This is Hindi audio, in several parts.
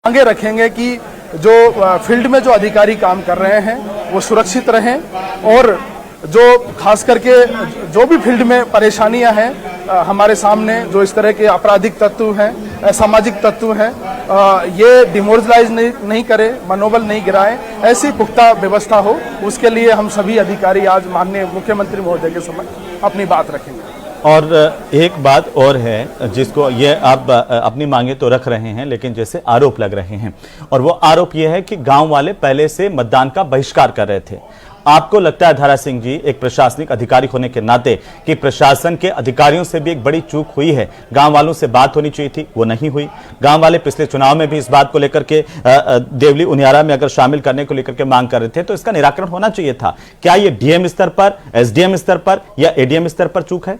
मांगे रखेंगे कि जो फील्ड में जो अधिकारी काम कर रहे हैं वो सुरक्षित रहें और जो खास करके जो भी फील्ड में परेशानियां हैं हमारे सामने, जो इस तरह के आपराधिक तत्व हैं, सामाजिक तत्व हैं, ये डिमोरलाइज नहीं करे, मनोबल नहीं गिराएं, ऐसी पुख्ता व्यवस्था हो, उसके लिए हम सभी अधिकारी आज माननीय मुख्यमंत्री महोदय के समक्ष अपनी बात रखेंगे। और एक बात और है जिसको ये आप अपनी मांगे तो रख रहे हैं, लेकिन जैसे आरोप लग रहे हैं, और वो आरोप ये है कि गांव वाले पहले से मतदान का बहिष्कार कर रहे थे। आपको लगता है धारा सिंह जी, एक प्रशासनिक अधिकारी होने के नाते, कि प्रशासन के अधिकारियों से भी एक बड़ी चूक हुई है? गांव वालों से बात होनी चाहिए थी, वो नहीं हुई। गांव वाले पिछले चुनाव में भी इस बात को लेकर के देवली उनियारा में अगर शामिल करने को लेकर के मांग कर रहे थे, तो इसका निराकरण होना चाहिए था। क्या ये डीएम स्तर पर, एसडीएम स्तर पर या एडीएम स्तर पर चूक है?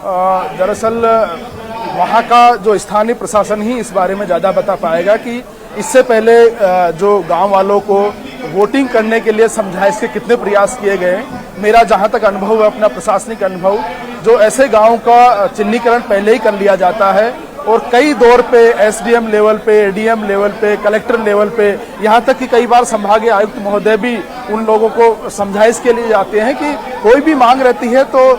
दरअसल वहाँ का जो स्थानीय प्रशासन ही इस बारे में ज़्यादा बता पाएगा कि इससे पहले जो गांव वालों को वोटिंग करने के लिए समझाइश के कितने प्रयास किए गए। मेरा जहाँ तक अनुभव है, अपना प्रशासनिक अनुभव, जो ऐसे गांव का चिन्हीकरण पहले ही कर लिया जाता है और कई दौर पे एसडीएम लेवल पे, एडीएम लेवल पे, कलेक्टर लेवल पे, यहाँ तक कि कई बार संभागीय आयुक्त महोदय भी उन लोगों को समझाइश के लिए जाते हैं कि कोई भी मांग रहती है तो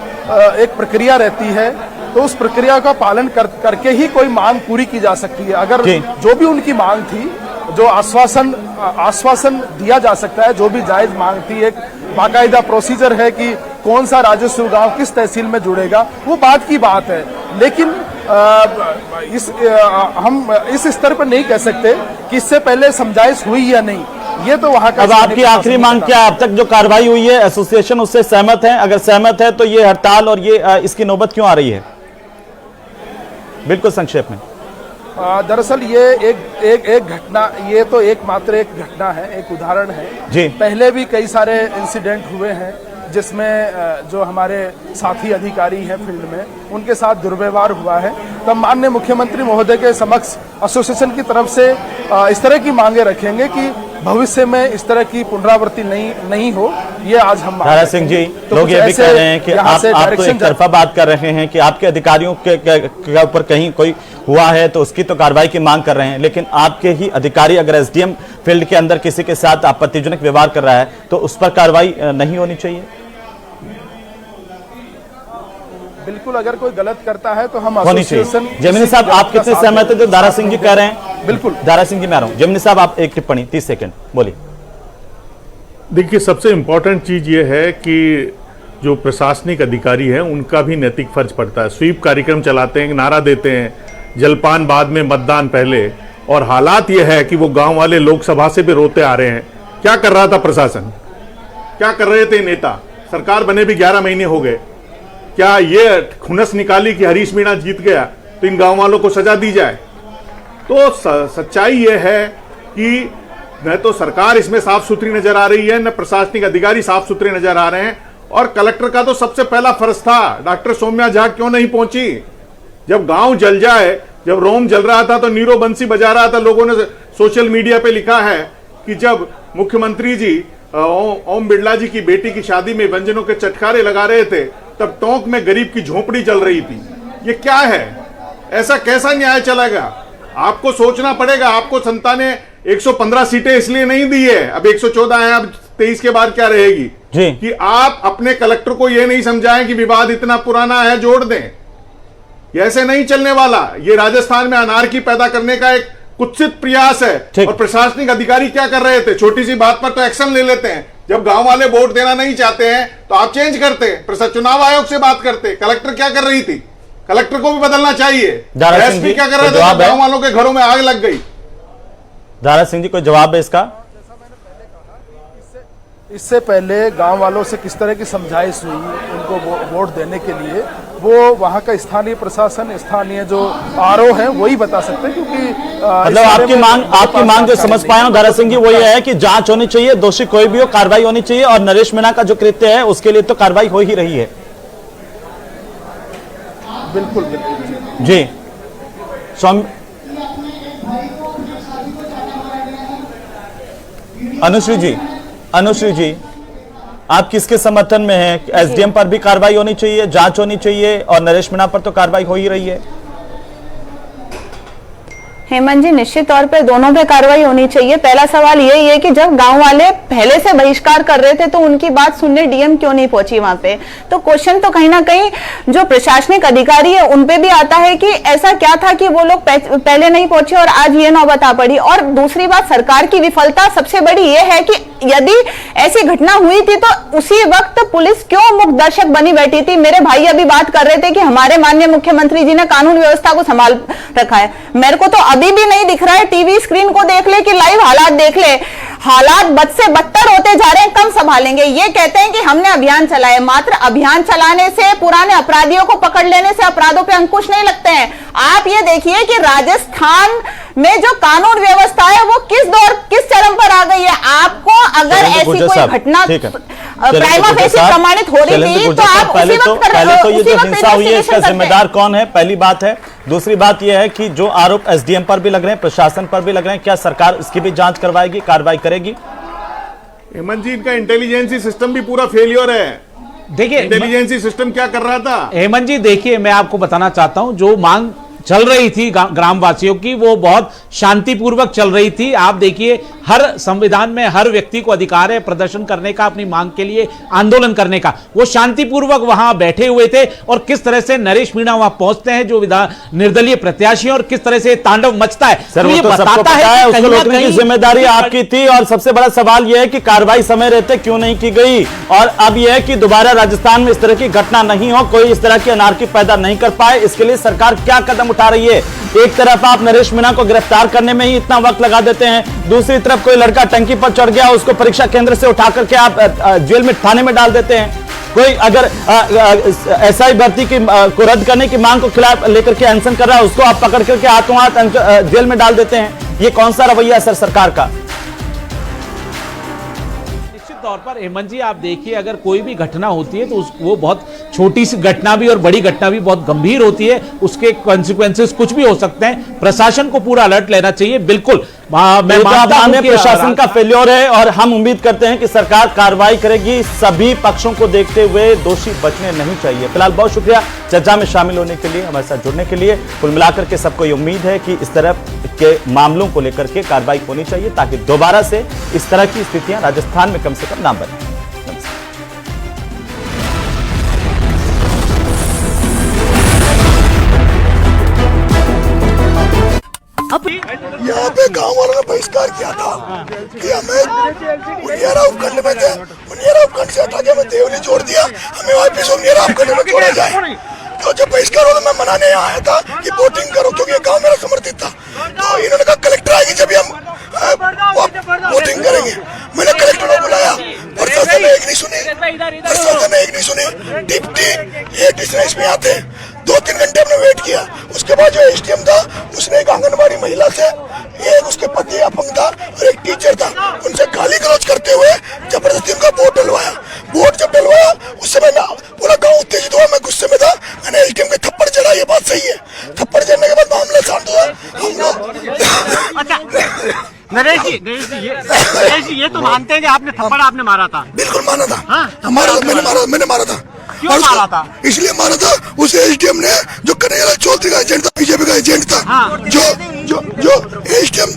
एक प्रक्रिया रहती है, तो उस प्रक्रिया का पालन करके ही कोई मांग पूरी की जा सकती है। अगर जो भी उनकी मांग थी, जो आश्वासन दिया जा सकता है, जो भी जायज मांग थी, एक बाकायदा प्रोसीजर है कि कौन सा राजस्व गांव किस तहसील में जुड़ेगा, वो बात की बात है। लेकिन हम इस स्तर पर नहीं कह सकते कि इससे पहले समझाइश हुई या नहीं। ये तो वहां का। अब आपकी आखिरी मांग क्या? अब तक जो कार्रवाई हुई है, एसोसिएशन उससे सहमत है? अगर सहमत है तो ये हड़ताल और ये इसकी नौबत क्यों आ रही है? बिल्कुल संक्षेप में। दरअसल ये एक घटना, ये तो एकमात्र एक घटना है, एक उदाहरण है जी। पहले भी कई सारे इंसिडेंट हुए हैं जिसमें जो हमारे साथी अधिकारी हैं फील्ड में, उनके साथ दुर्व्यवहार हुआ है। तब माननीय मुख्यमंत्री महोदय के समक्ष एसोसिएशन की तरफ से इस तरह की मांगे रखेंगे कि भविष्य में इस तरह की पुनरावृत्ति नहीं हो। ये आज हम धारा सिंह जी, तो लोग ये भी कह रहे हैं कि आप तो एक तरफा बात कर रहे हैं कि आपके अधिकारियों के ऊपर कहीं कोई हुआ है तो उसकी तो कार्रवाई की मांग कर रहे हैं, लेकिन आपके ही अधिकारी अगर एसडीएम फील्ड के अंदर किसी के साथ आपत्तिजनक व्यवहार कर रहा है तो उस पर कार्रवाई नहीं होनी चाहिए? बिल्कुल, अगर कोई गलत करता है तो हम होनी चाहिए। जमीनी साहब, आप कितने सहमत है जो धारा सिंह जी कह रहे हैं? बिल्कुल। धारा सिंह जी, मैं आ रहा हूं। जमीनी साहब, आप एक टिप्पणी 30 सेकंड बोलिए। देखिए, सबसे इंपॉर्टेंट चीज ये है कि जो प्रशासनिक अधिकारी हैं उनका भी नैतिक फर्ज पड़ता है। स्वीप कार्यक्रम चलाते हैं, नारा देते हैं, जलपान बाद में, मतदान पहले, और हालात ये है कि वो गांव वाले लोकसभा से भी रोते आ रहे हैं। क्या कर रहा था प्रशासन? क्या कर रहे थे नेता? सरकार बने भी 11 महीने हो गए। क्या ये खुनस निकाली कि हरीश मीणा जीत गया तो इन गांव वालों को सजा दी जाए? तो सच्चाई ये है कि न तो सरकार इसमें साफ सुथरी नजर आ रही है, न प्रशासनिक अधिकारी साफ सुथरे नजर आ रहे हैं। और कलेक्टर का तो सबसे पहला फर्ज था, डॉक्टर सौम्या झा क्यों नहीं पहुंची? जब गांव जल जाए, जब रोम जल रहा था तो नीरो बंसी बजा रहा था। लोगों ने सोशल मीडिया पे लिखा है कि जब मुख्यमंत्री जी ओम बिरला जी की बेटी की शादी में व्यंजनों के चटकारे लगा रहे थे, तब टोंक में गरीब की झोपड़ी जल रही थी। ये क्या है? ऐसा कैसा न्याय चलेगा? आपको सोचना पड़ेगा। आपको जनता ने 115 सीटें इसलिए नहीं दी है, अब 114 है, अब 23 के बाद क्या रहेगी जी? कि आप अपने कलेक्टर को यह नहीं समझाएं कि विवाद इतना पुराना है, जोड़ दें। ये ऐसे नहीं चलने वाला। ये राजस्थान में अनारकी पैदा करने का एक कुत्सित प्रयास है। और प्रशासनिक अधिकारी क्या कर रहे थे? छोटी सी बात पर तो एक्शन ले लेते हैं। जब गांव वाले वोट देना नहीं चाहते हैं तो आप चेंज करते, चुनाव आयोग से बात करते। कलेक्टर क्या कर रही थी? कलेक्टर को भी बदलना चाहिए। एसपी क्या कर रहे थे? गांव वालों के घरों में आग लग गई। दारा सिंह जी, कोई जवाब है इसका? इससे पहले गांव वालों से किस तरह की समझाइश हुई उनको वोट देने के लिए, वो वहां का स्थानीय प्रशासन, स्थानीय जो आरओ है वही बता सकते हैं। क्योंकि मतलब आपकी मांग जो समझ पाया हूं धारा सिंह जी, वो ये है कि जांच होनी चाहिए, दोषी कोई भी हो कार्रवाई होनी चाहिए, और नरेश मीणा का जो कृत्य है उसके लिए तो कार्रवाई हो ही रही है। बिल्कुल बिल्कुल जी। अनुश्री जी, आप किसके समर्थन में हैं? एसडीएम पर भी कार्रवाई होनी चाहिए, जांच होनी चाहिए, और नरेश मीणा पर तो कार्रवाई हो ही रही है। हेमंत जी, निश्चित तौर पे दोनों पे कार्रवाई होनी चाहिए। पहला सवाल यही है कि जब गांव वाले पहले से बहिष्कार कर रहे थे तो उनकी बात सुनने डीएम क्यों नहीं पहुंची वहां पे? तो क्वेश्चन तो कहीं ना कहीं जो प्रशासनिक अधिकारी है उनपे भी आता है कि ऐसा क्या था कि वो लोग पहले नहीं पहुंचे और आज ये नौबत आ पड़ी। और दूसरी बात, सरकार की विफलता सबसे बड़ी ये है कि यदि ऐसी घटना हुई थी तो उसी वक्त पुलिस क्यों मूक दर्शक बनी बैठी थी? मेरे भाई अभी बात कर रहे थे कि हमारे माननीय मुख्यमंत्री जी ने कानून व्यवस्था को संभाल रखा है। मेरे को तो अभी भी नहीं दिख रहा है, टीवी स्क्रीन को देख ले कि लाइव हालात देख ले, हालात बद से बदतर होते जा रहे हैं। कम संभालेंगे? ये कहते हैं कि हमने अभियान चलाया, मात्र अभियान चलाने से, पुराने अपराधियों को पकड़ लेने से अपराधों पे अंकुश नहीं लगते हैं। आप ये देखिए कि राजस्थान में जो कानून व्यवस्था है वो किस दौर, किस चरम पर आ गई है। आपको अगर ऐसी कोई घटना प्राइमा फेसी प्रमाणित हो रही थी तो आप उसी वक्त पहले तो ये जो हिंसा हुई है इसका जिम्मेदार कौन है, पहली बात है। दूसरी बात यह है कि जो आरोप एसडीएम पर भी लग रहे हैं, प्रशासन पर भी लग रहे हैं, क्या सरकार इसकी भी जांच करवाएगी, कार्रवाई करेगी? हेमंत जी, इनका इंटेलिजेंसी सिस्टम भी पूरा फेलियर है। देखिए इंटेलिजेंसी सिस्टम क्या कर रहा था? हेमंत जी, देखिए मैं आपको बताना चाहता हूं, जो मांग चल रही थी ग्रामवासियों की वो बहुत शांतिपूर्वक चल रही थी। आप देखिए, हर संविधान में हर व्यक्ति को अधिकार है प्रदर्शन करने का, अपनी मांग के लिए आंदोलन करने का। वो शांतिपूर्वक वहां बैठे हुए थे और किस तरह से नरेश मीणा वहां पहुंचते हैं जो निर्दलीय प्रत्याशी, और किस तरह से तांडव मचता है। सर, वो तो सबको पता है, उसको रोकने की जिम्मेदारी आपकी थी। और सबसे बड़ा सवाल यह है कि कार्रवाई समय रहते क्यों नहीं की गई, और अब यह है कि दोबारा राजस्थान में इस तरह की घटना नहीं हो, कोई इस तरह की अनार्की पैदा नहीं कर पाए। इसके लिए सरकार क्या कदम उठा रही है? एक तरफ आप नरेश मीणा को गिरफ्तार करने में ही इतना वक्त लगा देते हैं, दूसरी तरफ कोई लड़का टंकी पर चढ़ गया उसको परीक्षा केंद्र से उठा करके आप जेल में, थाने में डाल देते हैं। कोई अगर एसआई भर्ती की को रद्द करने की मांग को खिलाफ लेकर के अनशन कर रहा है उसको आप पकड़ करके हाथों हाथ जेल में डाल देते हैं। ये कौन सा रवैया है सर सरकार का? तौर पर हेमंत जी, आप देखिए, अगर कोई भी घटना होती है तो वो बहुत छोटी सी घटना भी और बड़ी घटना भी बहुत गंभीर होती है, उसके कॉन्सिक्वेंसेस कुछ भी हो सकते हैं। प्रशासन को पूरा अलर्ट लेना चाहिए। बिल्कुल मैं मानता हूं कि प्रशासन का फेल्योर है और हम उम्मीद करते हैं कि सरकार कार्रवाई करेगी। सभी पक्षों को देखते हुए दोषी बचने नहीं चाहिए। फिलहाल बहुत शुक्रिया चर्चा में शामिल होने के लिए, हमारे साथ जुड़ने के लिए। कुल मिलाकर के सबको ये उम्मीद है कि इस तरह के मामलों को लेकर के कार्रवाई होनी चाहिए ताकि दोबारा से इस तरह की स्थितियां राजस्थान में कम से कम ना बने। यहाँ पे गांव वालों ने बहिष्कार किया था कि हमें उनियारा उपखंड में थे, उनियारा उपखंड से हटा के हमें देवली जोड़ दिया, हमें वापस उनियारा उपखंड में जोड़ा जाए। तो जब बहिष्कार हुआ तो मैं मनाने यहाँ आया था कि वोटिंग करो क्योंकि गांव मेरा समर्थित था। तो इन्होंने कहा कलेक्टर आएगी जब हम वोटिंग करेंगे। मैंने कलेक्टर को बुलाया, प्रशासन ने एक नहीं सुनी, डिप्टी एडिशनल एसपी आते 2-3 घंटे हमने वेट किया। उसके बाद जो एसडीएम था उसने एक आंगनबाड़ी महिला से, एक उसके पति अपंग था और एक टीचर था, उनसे गाली गलौज करते हुए जबरदस्ती उनका वोट डलवाया। वोट जब डलवाया उस समय पूरा गांव उत्तेजित हुआ, मैं गुस्से में था, मैंने एसडीएम के थप्पड़ चढ़ा। ये बात सही है, थप्पड़ चढ़ने के बाद मामला शांत हुआ। हम लोग नरेश जी ये तो मानते हैं कि आपने थप्पड़ आपने मारा था? बिल्कुल माना था। मैंने मारा था। क्यों मारा था? इसलिए मारा था, उस एसडीएम ने जो कन्हैयालाल चौधरी का एजेंट था, बीजेपी का एजेंट था, जो एसडीएम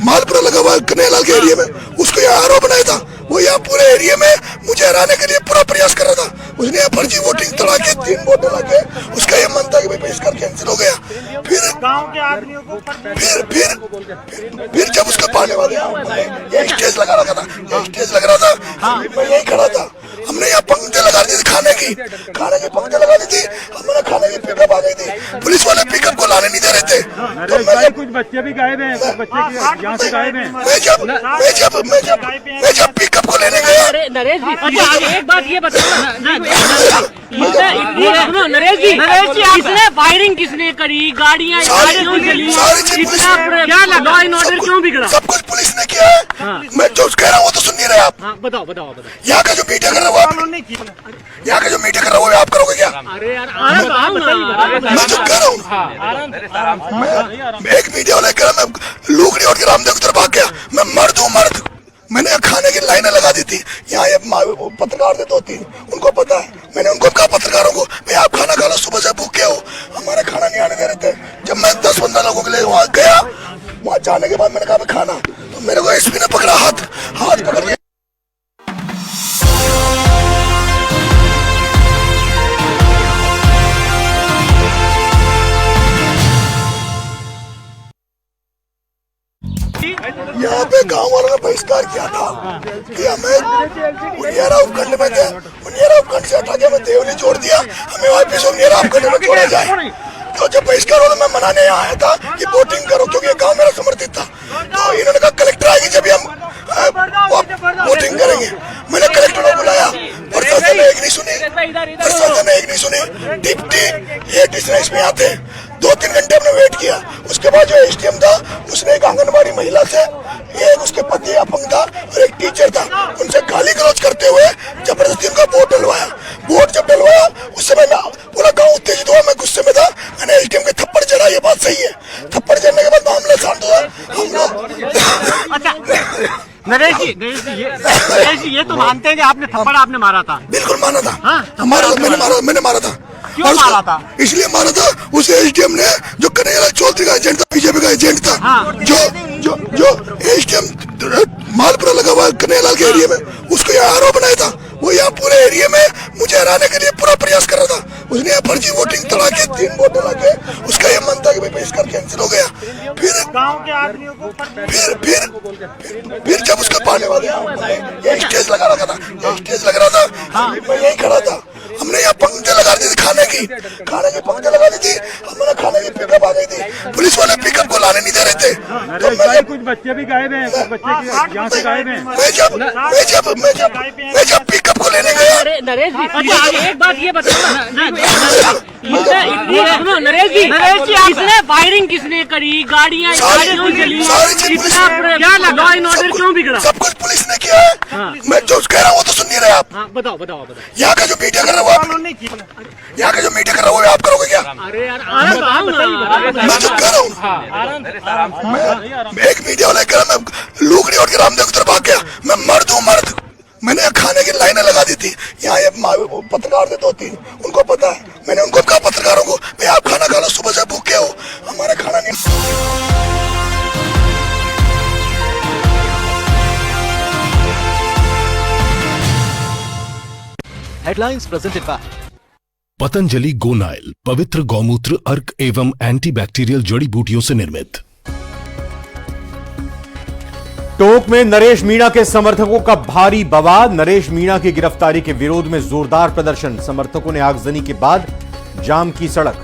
मालपुरा लगा हुआ कन्हैयालाल के एरिया में, उसको यहाँ आरोप बनाया था। वो यहाँ पूरे एरिया में मुझे हराने के लिए पूरा प्रयास कर रहा था। उसने यहाँ फर्जी वोटिंग चढ़ा के 3 वोट डला के उसका ये मन था कि भाई बहिष्कार कैंसिल हो गया। फिर गांव के आदमियों को फिर जब उसका पाने वाले ये स्टेज लगा रखा था, मैं यही खड़ा था। हमने यहाँ पंक्ति लगा दी थी खाने की पंक्ति लगा दी थी। हमने खाने की पिकअप आ गई थी, पुलिस वाले पिकअप को लाने नहीं दे रहे थे। तो मैं कुछ बच्चे भी गायब हैं, कुछ बच्चे यहाँ से गायब हैं। मैं जब पिकअप को लेने गया, नरेश जी, अच्छा एक बात ये बताओ नरेश जी, इसने फायरिंग किसने करी? गाड़ियाँ चली, क्या लॉ एंड ऑर्डर क्यों बिगड़ा? सब कुछ पुलिस ने किया है। मैं जो कह रहा हूँ वो तो सुन नहीं रहे आप। बताओ। यहाँ का जो मीडिया कर रहा है वो आप करोगे क्या? अरे यार मैं जो कह रहा हूँ, एक मीडिया वाला कह रहा मैं लूकड़ी और रामदेव की तरफ भाग गया, मैं मर्द हूँ मर्द। मैंने खाने की लाइनें लगा दी थी। यहाँ ये पत्रकार थे 2-3, उनको पता है। मैंने उनको कहा पत्रकारों को, भाई आप खाना खा लो, सुबह से भूखे हो, हमारे खाना नहीं आने दे रहे थे। जब मैं 10-15 लोगों के लिए वहाँ गया जाने के बाद मैंने कहा खाना, तो मेरे को एसपी ने पकड़ा, हाथ पकड़ के यहाँ पे गांव वालों ने बहिष्कार किया था कि हमें उनियारा उपखंड में थे, उनियारा उपखंड से हटा के हमें देवली जोड़ दिया, हमें वापस उनियारा उपखंड में छोड़ा जाए। तो जब बहिष्कार वालों मैं मनाने यहाँ आया था कि वोटिंग करो, क्योंकि ये गांव मेरा समर्थित था, तो इन्होंने कहा कलेक्टर आएगी जब हम वोटिंग करेंगे। मैंने कलेक्टर को बुलाया, प्रशासन ने एक नहीं सुनी, डिप्टी एडीसी इसमें आते 2-3 घंटे हमने वेट किया। उसके बाद जो एसडीएम था उसने एक आंगनबाड़ी महिला से, एक उसके पति अपंग था और एक टीचर था, उनसे गाली गलौज करते हुए जबरदस्ती उनका वोट डलवाया। वोट जब डलवाया उस समय मैं पूरा गांव उत्तेजित हुआ, मैं गुस्से में था, मैंने एसडीएम के थप्पड़ चढ़ा। ये बात सही है, थप्पड़ चढ़ने के बाद मामला शांत हुआ। हम लोग नरेश जी ये तो मानते हैं कि आपने थप्पड़ आपने मारा था? बिल्कुल माना था। हाँ, मैंने मारा था। क्यों मारा था? इसलिए मारा था, उस एसडीएम ने जो कन्हैया चौधरी का एजेंट था, बीजेपी का एजेंट था, हाँ। जो एसडीएम मालपुरा लगा हुआ कन्हैया के एरिया में, उसको यहाँ आरोप बनाया था। वो यहाँ पूरे एरिया में मुझे हराने के लिए पूरा प्रयास कर रहा था। उसने यहाँ फर्जी वोटिंग तड़ा के 3 वोट डला के उसका ये मन था कि भाई बहिष्कार कैंसिल हो गया। फिर गांव के आदमियों को फिर जब उसका पाने वाले ये स्टेज लगा रखा था, मैं यही खड़ा था। हमने यहाँ पंक्ति लगा दी थी, खाने की पंक्ति लगा दी थी, हमने खाने की पिकअप आ गई थी, पुलिस वाले पिकअप को लाने नहीं दे रहे थे। तो कुछ बच्चे भी गायब हैं, कुछ बच्चे यहाँ से गायब हैं। मैं जब पिकअप को लेने गया, नरेश जी अच्छा एक बात ये बताओ नरेश जी किसने फायरिंग किसने करी, गाड़ियाँ चली, क्या लॉ एंड ऑर्डर क्यों बिगड़ा? सब कुछ पुलिस ने किया है। मैं जो कह रहा हूँ वो तो सुन नहीं रहे आप। बताओ यहाँ का जो मीडिया कर रहा है वो आप करोगे क्या? अरे यार मैं जो कह रहा हूँ, एक मीडिया वाला कह रहा मैं लूकड़ी उठ के रामदेव की तरफ भाग गया, मैं मर्द हूँ मर्द। मैंने खाने की लाइनें लगा दी थी, यहाँ ये पत्रकार थे 2-3, उनको पता है। मैंने उनको कहा पत्रकारों को, भाई आप खाना खा लो, सुबह से भूखे हो, हमारा खाना नहीं। Headlines presented by Patanjali Gonyle, पवित्र गौमूत्र, अर्क एवं एंटीबैक्टीरियल जड़ी बूटियों से निर्मित। टोंक में नरेश मीणा के समर्थकों का भारी बवाल। नरेश मीणा की गिरफ्तारी के विरोध में जोरदार प्रदर्शन, समर्थकों ने आगजनी के बाद जाम की सड़क।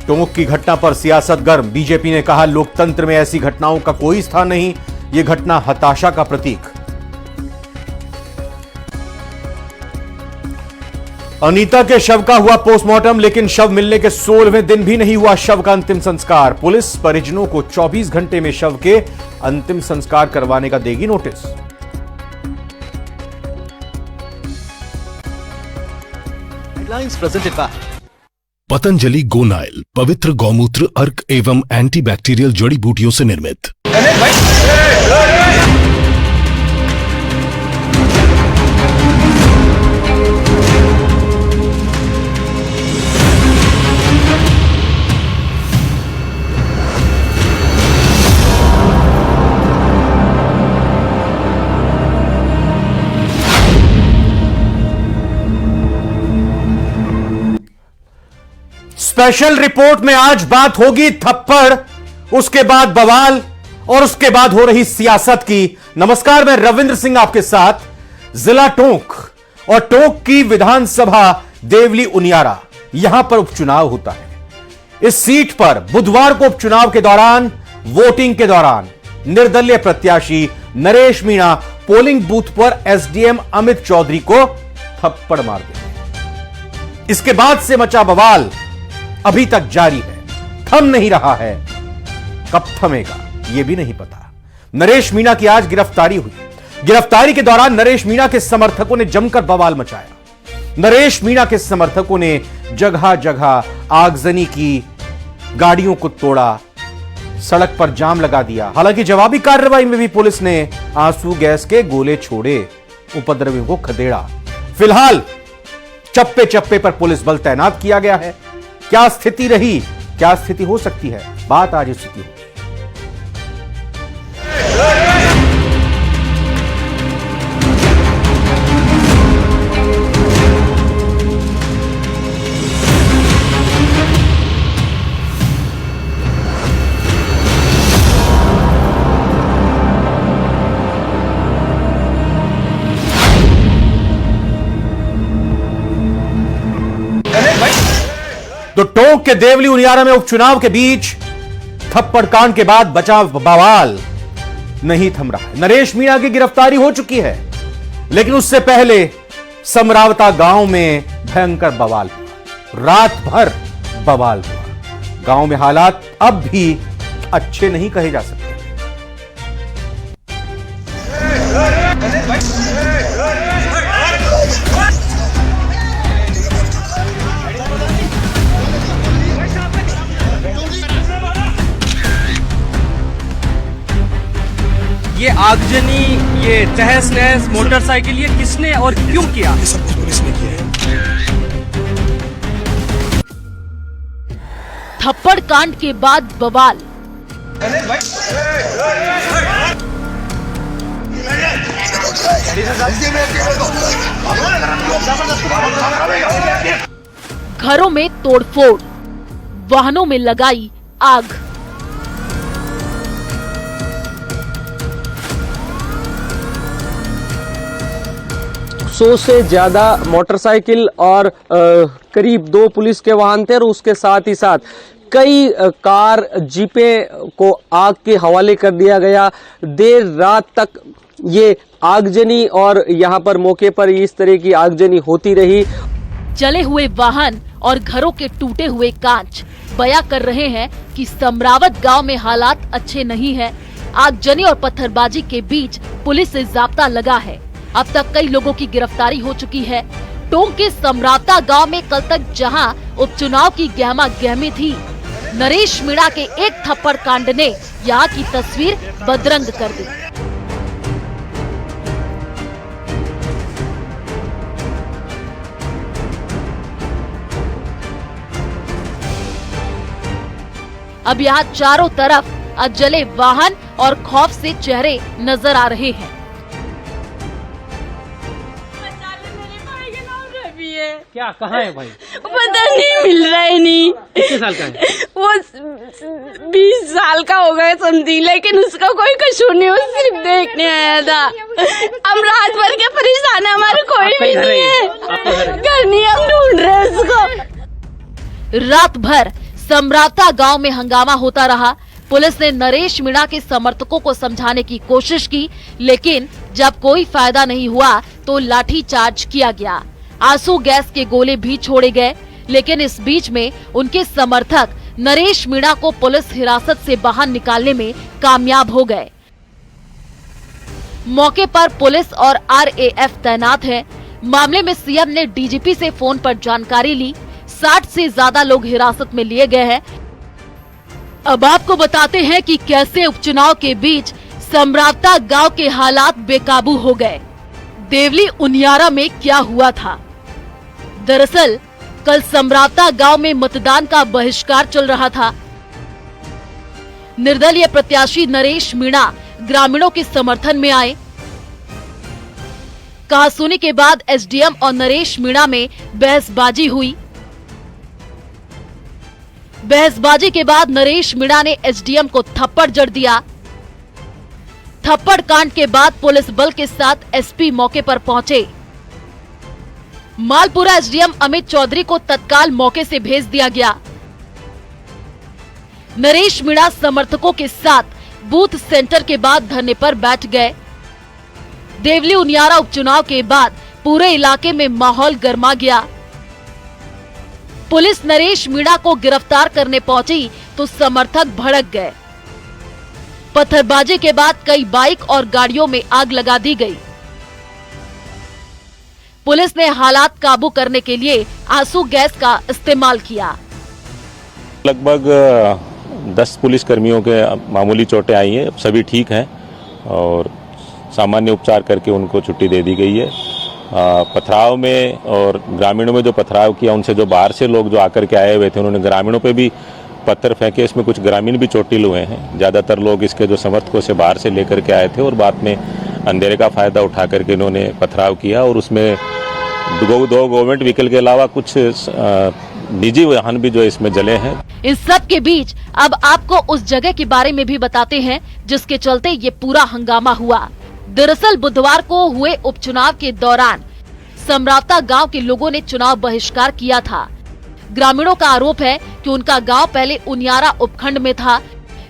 टोंक की घटना पर सियासत गर्म, बीजेपी ने कहा लोकतंत्र में ऐसी घटनाओं का कोई स्थान नहीं, यह घटना हताशा का प्रतीक। अनीता के शव का हुआ पोस्टमार्टम, लेकिन शव मिलने के 16वें दिन भी नहीं हुआ शव का अंतिम संस्कार। पुलिस परिजनों को 24 घंटे में शव के अंतिम संस्कार करवाने का देगी notice. Headlines presented by Patanjali Gonyle, पवित्र गौमूत्र, अर्क एवं एंटीबैक्टीरियल जड़ी बूटियों से निर्मित। स्पेशल रिपोर्ट में आज बात होगी थप्पड़, उसके बाद बवाल और उसके बाद हो रही सियासत की। नमस्कार, मैं रविंद्र सिंह आपके साथ। जिला टोंक और टोंक की विधानसभा देवली उनियारा, यहां पर उपचुनाव होता है। इस सीट पर बुधवार को उपचुनाव के दौरान, वोटिंग के दौरान निर्दलीय प्रत्याशी नरेश मीणा पोलिंग बूथ पर एसडीएम अमित चौधरी को थप्पड़ मार दिया। इसके बाद से मचा बवाल अभी तक जारी है, थम नहीं रहा है। कब थमेगा यह भी नहीं पता। नरेश मीणा की आज गिरफ्तारी हुई। गिरफ्तारी के दौरान नरेश मीणा के समर्थकों ने जमकर बवाल मचाया। नरेश मीणा के समर्थकों ने जगह जगह आगजनी की, गाड़ियों को तोड़ा, सड़क पर जाम लगा दिया। हालांकि जवाबी कार्रवाई में भी पुलिस ने आंसू गैस के गोले छोड़े, उपद्रवियों को खदेड़ा। फिलहाल चप्पे चप्पे पर पुलिस बल तैनात किया गया है। क्या स्थिति रही, क्या स्थिति हो सकती है, बात आज इसी की। तो टोंक के देवली उनियारा में उपचुनाव के बीच थप्पड़ कांड के बाद बचाव बवाल नहीं थम रहा है। नरेश मीणा की गिरफ्तारी हो चुकी है, लेकिन उससे पहले समरावता गांव में भयंकर बवाल हुआ, रात भर बवाल हुआ। गांव में हालात अब भी अच्छे नहीं कहे जा सकते। ये आगजनी, ये तहस नहस मोटरसाइकिल, ये किसने और क्यों किया? ये सब कुछ पुलिस ने किया है। थप्पड़ कांड के बाद बवाल। घरों में तोड़फोड़, वाहनों में लगाई आग। सौ से ज्यादा मोटरसाइकिल और करीब 2 पुलिस के वाहन थे और उसके साथ ही साथ कई कार जीपें को आग के हवाले कर दिया गया। देर रात तक ये आगजनी और यहाँ पर मौके पर इस तरह की आगजनी होती रही। जले हुए वाहन और घरों के टूटे हुए कांच बयां कर रहे हैं कि समरावत गांव में हालात अच्छे नहीं है। आगजनी और पत्थरबाजी के बीच पुलिस से जाब्ता लगा है। अब तक कई लोगों की गिरफ्तारी हो चुकी है। टोंक के समरावता गांव में कल तक जहां उपचुनाव की गहमा गहमी थी, नरेश मीणा के एक थप्पड़ कांड ने यहां की तस्वीर बदरंग कर दी। अब यहाँ चारों तरफ जले वाहन और खौफ से चेहरे नजर आ रहे हैं। क्या कहाँ है भाई? पता नहीं, मिल रहा है नहीं। कितने साल का है वो? 20 साल का हो गया समथिंग, लेकिन उसका कोई कसूर नहीं, वो सिर्फ देखने आया था। हम रात भर के परेशान है, हमारे कोई भी नहीं है, घर नहीं, हम ढूंढ रहे हैं उसको। रात भर समरावता गांव में हंगामा होता रहा। पुलिस ने नरेश मीणा के समर्थकों को समझाने की कोशिश की, लेकिन जब कोई फायदा नहीं हुआ तो लाठीचार्ज किया गया। आंसू गैस के गोले भी छोड़े गए, लेकिन इस बीच में उनके समर्थक नरेश मीणा को पुलिस हिरासत से बाहर निकालने में कामयाब हो गए। मौके पर पुलिस और RAF तैनात है। मामले में सीएम ने डीजीपी से फोन पर जानकारी ली। 60 से ज्यादा लोग हिरासत में लिए गए हैं। अब आपको बताते हैं कि कैसे उपचुनाव के बीच समरावता गांव के हालात बेकाबू हो गए। देवली उनियारा में क्या हुआ था? दरअसल कल समरावता गांव में मतदान का बहिष्कार चल रहा था। निर्दलीय प्रत्याशी नरेश मीणा ग्रामीणों के समर्थन में आए। कहासुनी के बाद एसडीएम और नरेश मीणा में बहसबाजी हुई। बहसबाजी के बाद नरेश मीणा ने एसडीएम को थप्पड़ जड़ दिया। थप्पड़ कांड के बाद पुलिस बल के साथ एसपी मौके पर पहुंचे। मालपुरा एसडीएम अमित चौधरी को तत्काल मौके से भेज दिया गया। नरेश मीणा समर्थकों के साथ बूथ सेंटर के बाद धरने पर बैठ गए। देवली उनियारा उपचुनाव के बाद पूरे इलाके में माहौल गर्मा गया। पुलिस नरेश मीणा को गिरफ्तार करने पहुंची तो समर्थक भड़क गए। पत्थरबाजी के बाद कई बाइक और गाड़ियों में आग लगा दी गई। पुलिस ने हालात काबू करने के लिए आंसू गैस का इस्तेमाल किया। लगभग 10 पुलिस कर्मियों के मामूली चोटें आई हैं, सभी ठीक हैं और सामान्य उपचार करके उनको छुट्टी दे दी गई है पथराव में और ग्रामीणों में जो पथराव किया, उनसे जो बाहर से लोग जो आकर के आए हुए थे उन्होंने ग्रामीणों पे भी पत्थर फेंके। इसमें कुछ ग्रामीण भी चोटिल हुए हैं। ज़्यादातर लोग इसके जो समर्थकों से बाहर से लेकर के आए थे और बाद में अंधेरे का फायदा उठा करके इन्होंने पथराव किया और उसमें दो गवर्नमेंट व्हीकल के अलावा कुछ निजी वाहन भी जो इसमें जले हैं। इस सब के बीच अब आपको उस जगह के बारे में भी बताते हैं जिसके चलते ये पूरा हंगामा हुआ। दरअसल बुधवार को हुए उपचुनाव के दौरान समरावता गांव के लोगों ने चुनाव बहिष्कार किया था। ग्रामीणों का आरोप है कि उनका गांव पहले उनियारा उपखंड में था,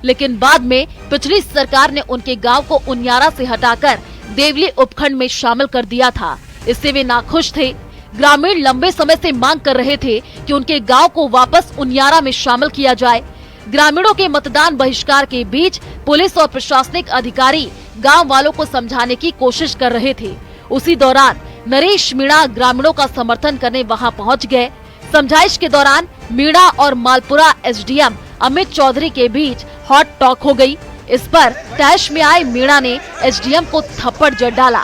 लेकिन बाद में पिछली सरकार ने उनके गांव को उनियारा से हटाकर देवली उपखंड में शामिल कर दिया था। इससे वे नाखुश थे। ग्रामीण लंबे समय से मांग कर रहे थे कि उनके गांव को वापस उनियारा में शामिल किया जाए। ग्रामीणों के मतदान बहिष्कार के बीच पुलिस और प्रशासनिक अधिकारी गांव वालों को समझाने की कोशिश कर रहे थे। उसी दौरान नरेश मीणा ग्रामीणों का समर्थन करने वहां पहुंच गए। समझाइश के दौरान मीणा और मालपुरा एसडीएम अमित चौधरी के बीच हॉट टॉक हो गई। इस पर तैश में आए मीणा ने एसडीएम को थप्पड़ जड़ डाला।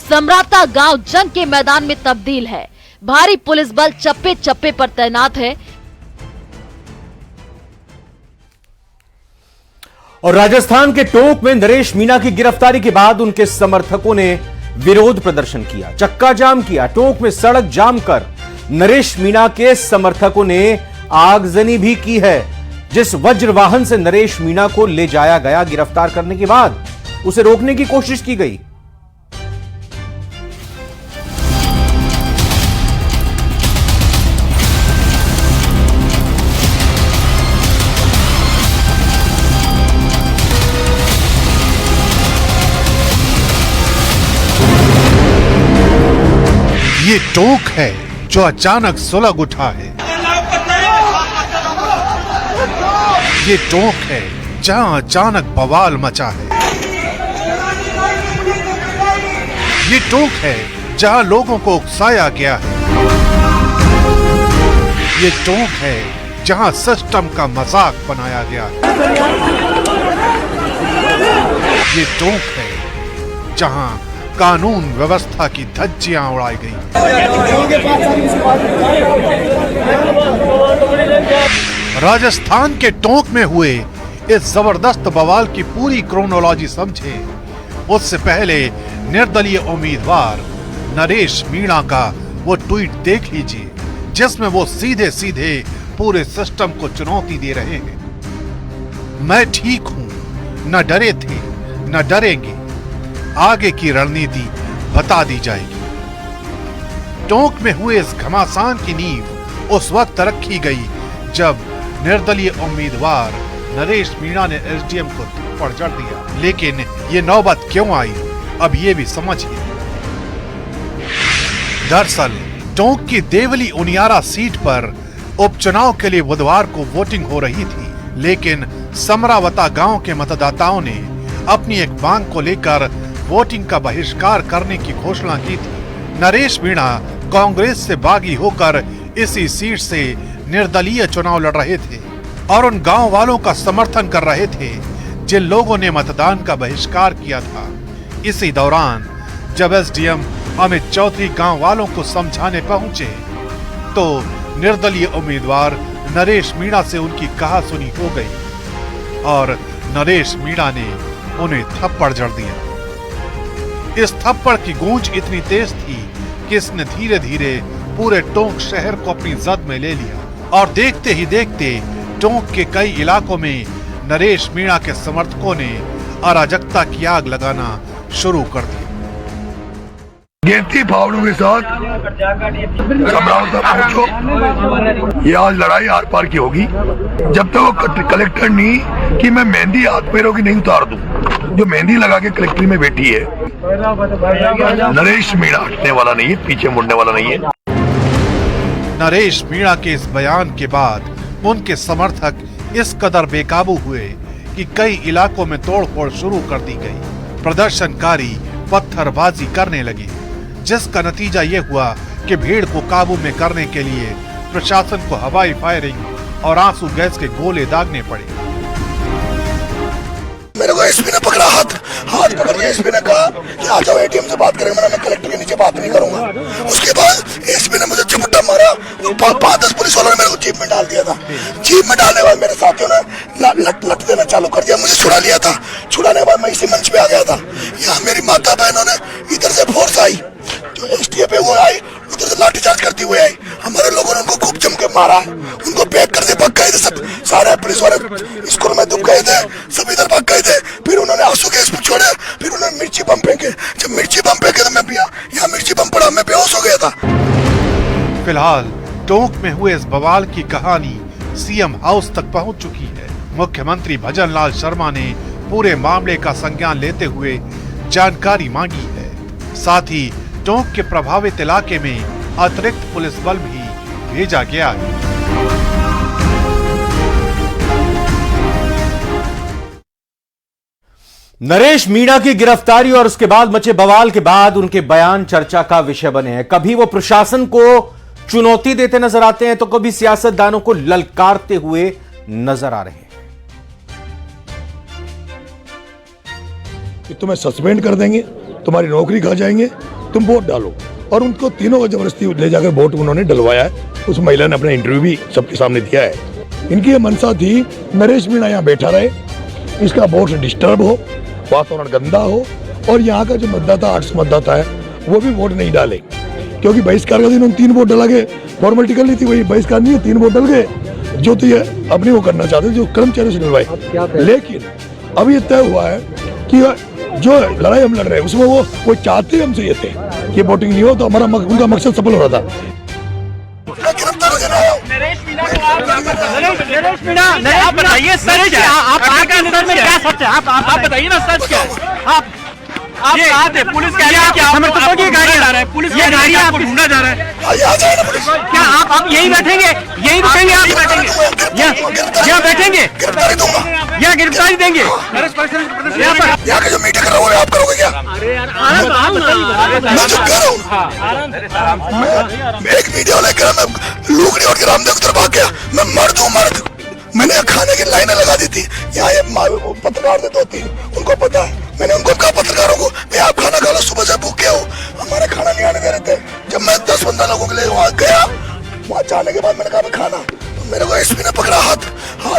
समरावता गांव जंग के मैदान में तब्दील है। भारी पुलिस बल चप्पे चप्पे पर तैनात है। और राजस्थान के टोंक में नरेश मीणा की गिरफ्तारी के बाद उनके समर्थकों ने विरोध प्रदर्शन किया, चक्का जाम किया। टोंक में सड़क जाम कर नरेश मीणा के समर्थकों ने आगजनी भी की है। जिस वज्र वाहन से नरेश मीणा को ले जाया गया, गिरफ्तार करने के बाद उसे रोकने की कोशिश की गई। ये टोंक है जो अचानक सुलग उठा है। ये टोंक है जहां अचानक बवाल मचा है। ये टोंक है जहां लोगों को उकसाया गया है। ये टोंक है जहां सिस्टम का मजाक बनाया गया है। ये टोंक है जहां कानून व्यवस्था की धज्जियां उड़ाई गई। राजस्थान के टोंक में हुए इस जबरदस्त बवाल की पूरी क्रोनोलॉजी समझे उससे पहले निर्दलीय उम्मीदवार नरेश मीणा का वो ट्वीट देख लीजिए, जिसमें वो सीधे सीधे पूरे सिस्टम को चुनौती दे रहे हैं। मैं ठीक हूं, न डरे थे न डरेंगे, आगे की रणनीति बता दी जाएगी। टोंक में हुए इस घमासान की नींव उस वक्त रखी गई जब निर्दलीय उम्मीदवार नरेश मीणा ने एसडीएम को थप्पड़ जड़ दिया। लेकिन ये नौबत क्यों आई, अब ये भी समझिए। दरअसल टोंक की देवली उनियारा सीट पर उपचुनाव के लिए बुधवार को वोटिंग हो रही थी, लेकिन समरावता गांव के मतदाताओं ने अपनी एक मांग को लेकर वोटिंग का बहिष्कार करने की घोषणा की थी। नरेश मीणा कांग्रेस से बागी होकर इसी सीट से निर्दलीय चुनाव लड़ रहे थे और उन गांव वालों का समर्थन कर रहे थे जिन लोगों ने मतदान का बहिष्कार किया था। इसी दौरान जब एसडीएम अमित चौधरी गांव वालों को समझाने पहुंचे तो निर्दलीय उम्मीदवार नरेश मीणा से उनकी कहासुनी हो गई और नरेश मीणा ने उन्हें थप्पड़ जड़ दिया। इस थप्पड़ की गूंज इतनी तेज थी कि इसने धीरे धीरे पूरे टोंक शहर को अपनी जद में ले लिया और देखते ही देखते टोंक के कई इलाकों में नरेश मीणा के समर्थकों ने अराजकता की आग लगाना शुरू कर दी। गिनती फावड़ों के साथ समरावता पहुंचो, ये आज लड़ाई आर पार की होगी। जब तक वो कलेक्टर नहीं कि मैं मेहंदी हाथ पैरों की नहीं उतार दूं, जो मेहंदी लगा के कलेक्ट्री में बैठी है नरेश मीणा हटने वाला नहीं है, पीछे मुड़ने वाला नहीं है। नरेश मीणा के इस बयान के बाद उनके समर्थक इस कदर बेकाबू हुए कि कई इलाकों में तोड़फोड़ शुरू कर दी गई। प्रदर्शनकारी पत्थरबाजी करने लगे, जिसका नतीजा ये हुआ कि भीड़ को काबू में करने के लिए प्रशासन को हवाई फायरिंग और आंसू गैस के गोले दागने पड़े। मेरे को एसपी ने पकड़ा, हाथ पकड़ के एसपी ने कहा कि आ जाओ एटीएम से बात करेंगे। मैं कलेक्टर के नीचे बात नहीं करूंगा। उसके बाद एसपी ने मुझे झपट्टा मारा। 5-10 पुलिस वालों ने मेरे को जीप में डाल दिया था। जीप में डालने के बाद मेरे साथियों ने लट देना चालू कर दिया, मुझे छुड़ा लिया था। छुड़ाने के बाद मैं इसी मंच पे आ गया था। यहाँ मेरी माता बहनों ने इधर से फोर्स आई, जो एसटीएफ है वो आई, उधर से लाठीचार्ज करती हुई आई। हमारे लोगों ने उनको खूब जम के मारा, उनको पैक करके भाग गए थे। सब सारे पुलिस वाले स्कूल में दुब गए थे, सब इधर भाग गए थे। फिर उन्होंने आंसू गैस छोड़े, फिर उन्होंने मिर्ची बम फेंके। जब मिर्ची बम फेंके तो मैं भी यहाँ मिर्ची बम पड़ा, मैं बेहोश हो गया था। फिलहाल टोंक में हुए इस बवाल की कहानी सीएम हाउस तक पहुंच चुकी है। मुख्यमंत्री भजन लाल शर्मा ने पूरे मामले का संज्ञान लेते हुए जानकारी मांगी है। साथ ही टोंक के प्रभावित इलाके में अतिरिक्त पुलिस बल भी भेजा गया है। नरेश मीणा की गिरफ्तारी और उसके बाद मचे बवाल के बाद उनके बयान चर्चा का विषय बने हैं। कभी वो प्रशासन को चुनौती देते नजर आते हैं तो कभी सियासतदानों को ललकारते हुए नजर आ रहे हैं। कि तुम्हें सस्पेंड कर देंगे, तुम्हारी नौकरी खा जाएंगे, तुम वोट डालो। और उनको तीनों को जबरदस्ती ले जाकर वोट उन्होंने डलवाया है। उस महिला ने अपना इंटरव्यू भी सबके सामने दिया है। इनकी ये मनसा थी नरेश मीणा यहाँ बैठा रहे, इसका वोट डिस्टर्ब हो, वातावरण गंदा हो, और यहाँ का जो मतदाता 800 मतदाता है वो भी वोट नहीं डाले। क्योंकि बहिष्कार का दिन उन 3 वोट डला के फॉर्मेलिटी कर ली थी, वही बहिष्कार नहीं है, 3 वोट डल गए जो तो ये अपनी वो करना चाहते जो कर्मचारियों से डलवाए। लेकिन अब ये तय हुआ है कि जो लड़ाई हम लड़ रहे हैं उसमें वो चाहते हमसे ये थे कि वोटिंग नहीं हो, तो हमारा उनका मकसद सफल हो रहा था। नरेश मीणा, आप बताइए सच क्या? आपके अंदर में क्या सच है? आप बताइए ना सच क्या है? आप कहाँ थे? पुलिस कह रही है कि समर्थकों की गाड़ी आ रहा है, पुलिस ये गाड़ी आपको ढूंढा जा रहा है। क्या आप यही बैठेंगे? यही रुकेंगे? आप यहाँ बैठेंगे? यहाँ गिरफ्तारी देंगे? यहाँ का जो मीटिंग कर रहा हूँ आप करोगे क्या? एक मीडिया वाला कह रहा मैं लूकड़ी और रामदेव की तरफ आ गया, मैं मर्द। मैंने खाने की लाइनें लगा दी थी। यहाँ ये पत्रकार थे 2-3, उनको पता है। मैंने उनको कहा पत्रकारों को मैं आप खाना खा लो, सुबह से भूखे हो, हमारे खाना नहीं आने दे रहे थे। जब मैं 10-15 लोगों के लिए वहाँ गया, वहाँ जाने के बाद मैंने कहा खाना, तो मेरे को एसपी ने पकड़ा, हाथ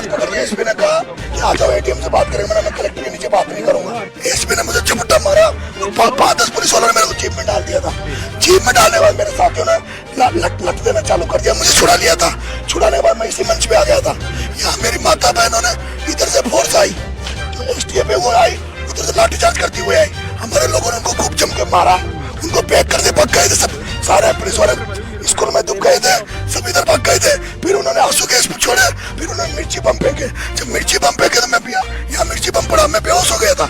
पकड़ के एसपी ने कहा कि आ जाओ एटीएम से बात करेंगे। मैं कलेक्टर के नीचे बात नहीं करूंगा। एसपी ने मुझे झपट्टा मारा। 5-10 पुलिस वालों ने मेरे को जीप में डाल दिया था। जीप में डालने के बाद मेरे साथियों ने लट देना चालू कर दिया, मुझे छुड़ा लिया था। छुड़ाने के बाद मैं इसी मंच पे आ गया था। यहाँ मेरी माता बहनों ने इधर से फोर्स आई, जो एसटीएफ है वो आई, उधर से लाठीचार्ज करती हुई आई। हमारे लोगों ने उनको खूब जम के मारा, उनको पैक करके भाग गए थे। सब सारे पुलिस वाले स्कूल में दुब गए थे, सब इधर भाग गए थे। फिर उन्होंने आंसू गैस छोड़े, फिर उन्होंने मिर्ची बम फेंके। जब मिर्ची बम फेंके तो मैं भी यहाँ मिर्ची बम पड़ा, मैं बेहोश हो गया था।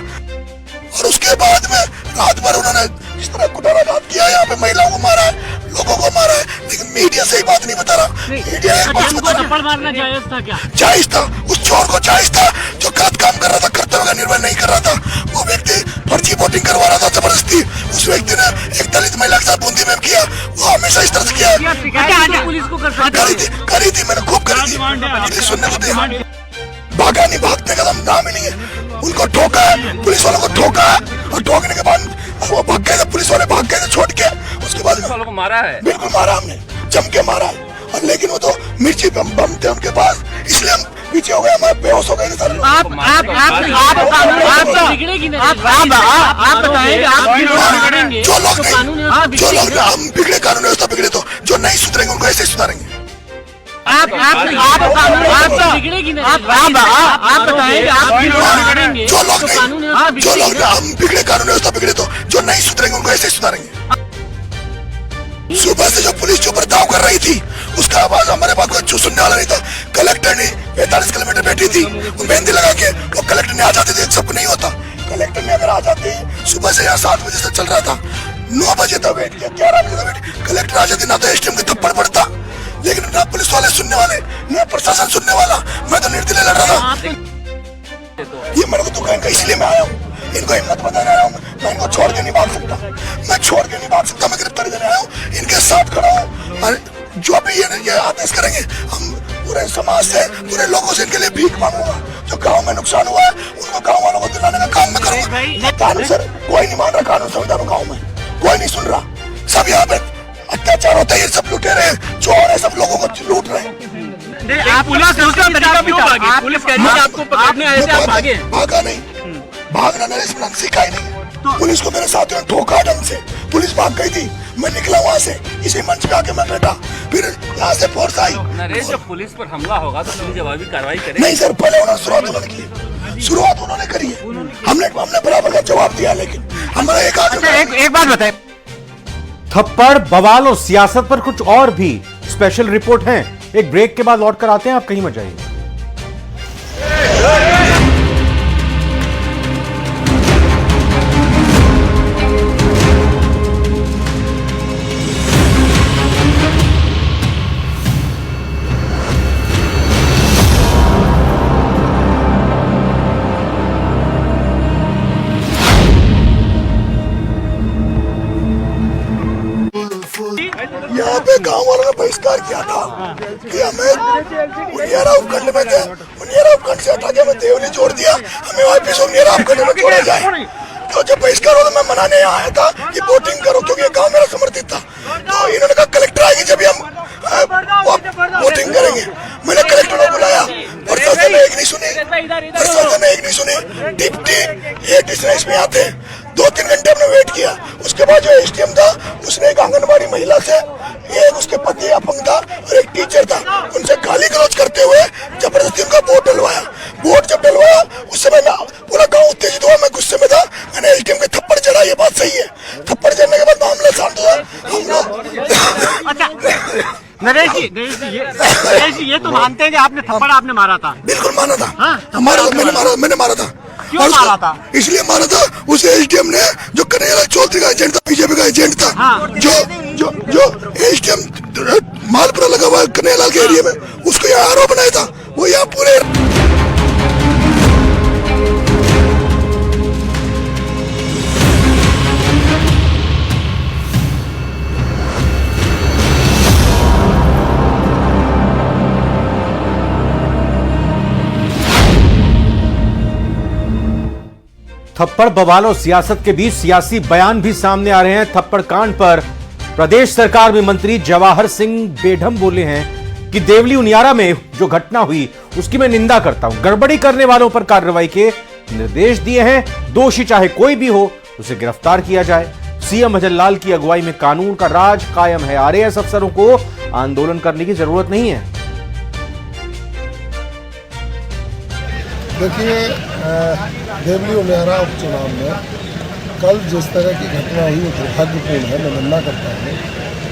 और उसके बाद में रात भर उन्होंने इस तरह कुटाराघात किया, यहाँ पे महिलाओं को मारा है, लोगों को मारा है। लेकिन मीडिया सही बात नहीं बता रहा। मीडिया थप्पड़ मारना जायज था क्या? जायज था, उस चोर को जायज था जो गलत काम कर रहा था, कर्तव्य का निर्वहन नहीं कर रहा था। वो व्यक्ति फर्जी वोटिंग करवा रहा था जबरदस्ती। उस व्यक्ति ने एक दलित महिला के साथ बूंदी में किया, वो हमेशा इस तरह से किया। पुलिस को करी थी, मैंने खूब करी थी, सुनने को दिया। भागा नहीं, भागने का नाम ही नहीं है। उनको ठोका है, पुलिस वालों को ठोका है, और ठोकने के बाद वो भाग गए थे, पुलिस वाले भाग गए थे छोड़ के। उसके बाद वालों को मारा है, बिल्कुल मारा हमने, जम के मारा है। और लेकिन वो तो मिर्ची बम थे उनके पास, इसलिए हम पीछे हो गए, हमारे बेहोश हो गए थे सर। आप बताएंगे जो लोग हम बिगड़े, कानून व्यवस्था बिगड़े, तो जो नहीं सुधरेंगे उनको ऐसे सुधारेंगे। आप बताएंगे जो लोग हम बिगड़े, कानून व्यवस्था बिगड़े, तो जो नहीं सुधरेंगे उनको ऐसे सुधारेंगे। सुबह से जो पुलिस जो बर्ताव कर रही थी उसका आवाज हमारे पास कोई सुनने वाला नहीं था। कलेक्टर ने 45 किलोमीटर बैठी थी, वो मेहंदी लगा के वो कलेक्टर ने आ जाते थे, सबको नहीं होता। कलेक्टर ने अगर आ जाते, सुबह से यहाँ 7 बजे से चल रहा था, 9 बजे तक वेट किया, 11 बजे तक वेट। कलेक्टर आ जाते ना तो एसटीएम के थप्पड़ पड़ता, लेकिन ना पुलिस वाले सुनने वाले, ना प्रशासन सुनने वाला। मैं तो निर्दलीय लड़ रहा था। ये मेरे को दुकान का इसलिए मैं आया हूँ, इनको हिम्मत बताने आया हूँ। मैं इनको छोड़ के नहीं भाग सकता, मैं छोड़ के नहीं भाग सकता। मैं गिरफ्तारी देने आया हूँ, इनके साथ खड़ा हूँ। और जो भी ये आदेश करेंगे, हम पूरे समाज से, पूरे लोगों से इनके लिए भीख मांगूंगा। जो गांव में नुकसान हुआ है उनको गांव वालों को दिलाने का काम मैं करूंगा। कानून सर कोई नहीं मान रहा, कानून संविधान गांव में कोई नहीं सुन रहा, सब यहाँ पे अत्याचार होता है, ये सब लुटेरे हैं, चोर है, सब लोगों को लूट रहे हैं। आप पुलिस कह रही है आपको पकड़ने आए थे, आप भागे? भागा नहीं, भागना नरेश मैंने सीखा ही नहीं। पुलिस को मेरे साथियों ने ठोका ढंग से, पुलिस भाग गई थी, मैं निकला वहाँ से, इसी मंच पे आके मैं बैठा, फिर यहाँ से फोर्स आई। नरेश जब पुलिस पर हमला होगा तो पुलिस जवाबी कार्रवाई करेगी? नहीं सर, पहले उन्होंने शुरुआत उन्होंने करी है, हमने बराबर का जवाब दिया, लेकिन हमारा एक बात बताए, थप्पड़, बवाल और सियासत पर कुछ और भी स्पेशल रिपोर्ट है। एक ब्रेक के बाद लौट कर आते हैं, आप कहीं मत जाइए। यहाँ पे गांव वालों ने बहिष्कार किया था कि हमें उनियारा उपखंड में थे, उनियारा उपखंड से हटा के हमें देवली जोड़ दिया, हमें वापस उनियारा उपखंड में छोड़ा जाए। तो जब बहिष्कार हो तो मैं मनाने यहाँ आया था कि वोटिंग करो, क्योंकि गांव मेरा समर्थित था। तो इन्होंने कहा कलेक्टर आएगी जब हम वोटिंग करेंगे। मैंने कलेक्टर को बुलाया, प्रशासन ने एक नहीं सुनी, डिप्टी एडिशनल इसमें आते 2-3 घंटे हमने वेट किया। उसके बाद जो एसडीएम था उसने एक आंगनबाड़ी महिला से, एक उसके पति अपंग था और एक टीचर था, उनसे गाली गलौज करते हुए जबरदस्ती उनका वोट डलवाया। वोट जब डलवाया उस समय पूरा गांव उत्तेजित हुआ, मैं गुस्से में था, मैंने एसडीएम के थप्पड़ चढ़ा। ये बात सही है, थप्पड़ चढ़ने के बाद मामला शांत हुआ। हम लोग नरेश जी ये तो मानते हैं कि आपने थप्पड़ आपने मारा था? बिल्कुल माना था, मैंने मारा था। क्यों मारा था? इसलिए मारा था, उस एसडीएम ने जो कन्हैया चौधरी का एजेंट था, बीजेपी का एजेंट था, जो एसडीएम मालपुरा लगा हुआ है कन्हैया के एरिया में, उसको यहाँ आरोप बनाया था, वो यहाँ पूरे थप्पड़, बवाल और सियासत के बीच सियासी बयान भी सामने आ रहे हैं। थप्पड़ कांड पर प्रदेश सरकार में मंत्री जवाहर सिंह बेढम बोले हैं कि देवली उनियारा में जो घटना हुई उसकी मैं निंदा करता हूं, गड़बड़ी करने वालों पर कार्रवाई के निर्देश दिए हैं, दोषी चाहे कोई भी हो उसे गिरफ्तार किया जाए। सीएम भजन लाल की अगुवाई में कानून का राज कायम है, आरएएस अफसरों को आंदोलन करने की जरूरत नहीं है। देखिए, देवली उनियारा उपचुनाव में कल जिस तरह की घटना हुई वो दुर्भाग्यपूर्ण है, मैं निंदा करता हूँ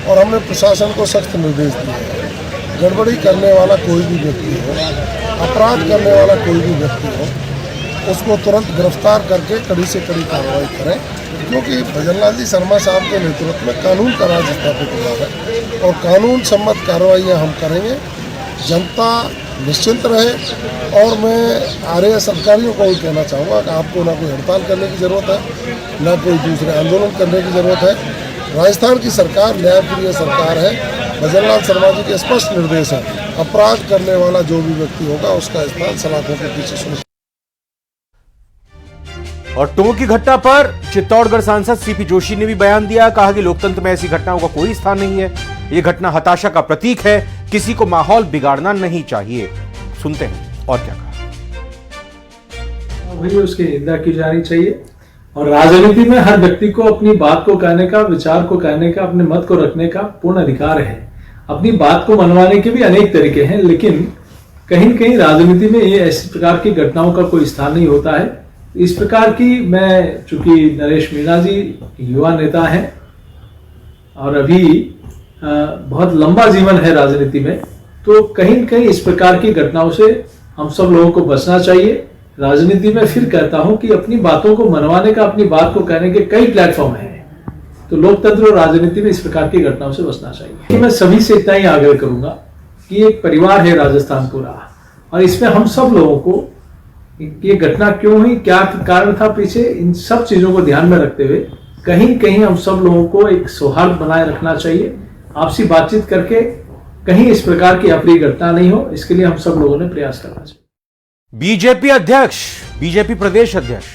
और हमने प्रशासन को सख्त निर्देश दिए हैं। गड़बड़ी करने वाला कोई भी व्यक्ति हो, अपराध करने वाला कोई भी व्यक्ति हो, उसको तुरंत गिरफ्तार करके कड़ी से कड़ी कार्रवाई करें, क्योंकि भजनलाल जी शर्मा साहब के नेतृत्व में कानून का राज स्थापित हुआ है और कानून सम्मत कार्रवाइयाँ हम करेंगे। जनता निश्चिंत रहे और मैं आरएएस अधिकारियों को भी कहना चाहूँगा कि आपको ना कोई हड़ताल करने की ज़रूरत है, ना कोई दूसरे आंदोलन करने की ज़रूरत है। राजस्थान की सरकार न्यायप्रिय सरकार है, भजनलाल शर्मा जी के स्पष्ट निर्देश है, अपराध करने वाला जो भी व्यक्ति होगा उसका स्थान सलाखों के पीछे सुनिश्चित। और टोंक की घटना पर चित्तौड़गढ़ सांसद सीपी जोशी ने भी बयान दिया, कहा कि लोकतंत्र में ऐसी घटनाओं का कोई स्थान नहीं है, ये घटना हताशा का प्रतीक है, किसी को माहौल बिगाड़ना नहीं चाहिए। सुनते हैं और क्या कहा। वही उसकी निंदा की जानी चाहिए और राजनीति में हर व्यक्ति को अपनी बात को कहने का, विचार को कहने का, अपने मत को रखने का पूर्ण अधिकार है। अपनी बात को मनवाने के भी अनेक तरीके हैं, लेकिन कहीं न कहीं राजनीति में ये ऐसी प्रकार की घटनाओं का कोई स्थान नहीं होता है। इस प्रकार की, मैं चूंकि नरेश मीणा जी युवा नेता हैं और अभी बहुत लंबा जीवन है राजनीति में, तो कहीं न कहीं इस प्रकार की घटनाओं से हम सब लोगों को बचना चाहिए। राजनीति में फिर कहता हूं कि अपनी बातों को मनवाने का, अपनी बात को कहने के कई प्लेटफॉर्म हैं, तो लोकतंत्र और राजनीति में इस प्रकार की घटनाओं से बचना चाहिए। मैं सभी से इतना ही आग्रह करूंगा कि एक परिवार है राजस्थान पूरा, और इसमें हम सब लोगों को ये घटना क्यों हुई, क्या कारण था पीछे, इन सब चीजों को ध्यान में रखते हुए कहीं कहीं हम सब लोगों को एक सौहार्द बनाए रखना चाहिए। आपसी बातचीत करके कहीं इस प्रकार की अप्रिय घटना नहीं हो, इसके लिए हम सब लोगों ने प्रयास करना चाहिए। बीजेपी अध्यक्ष, बीजेपी प्रदेश अध्यक्ष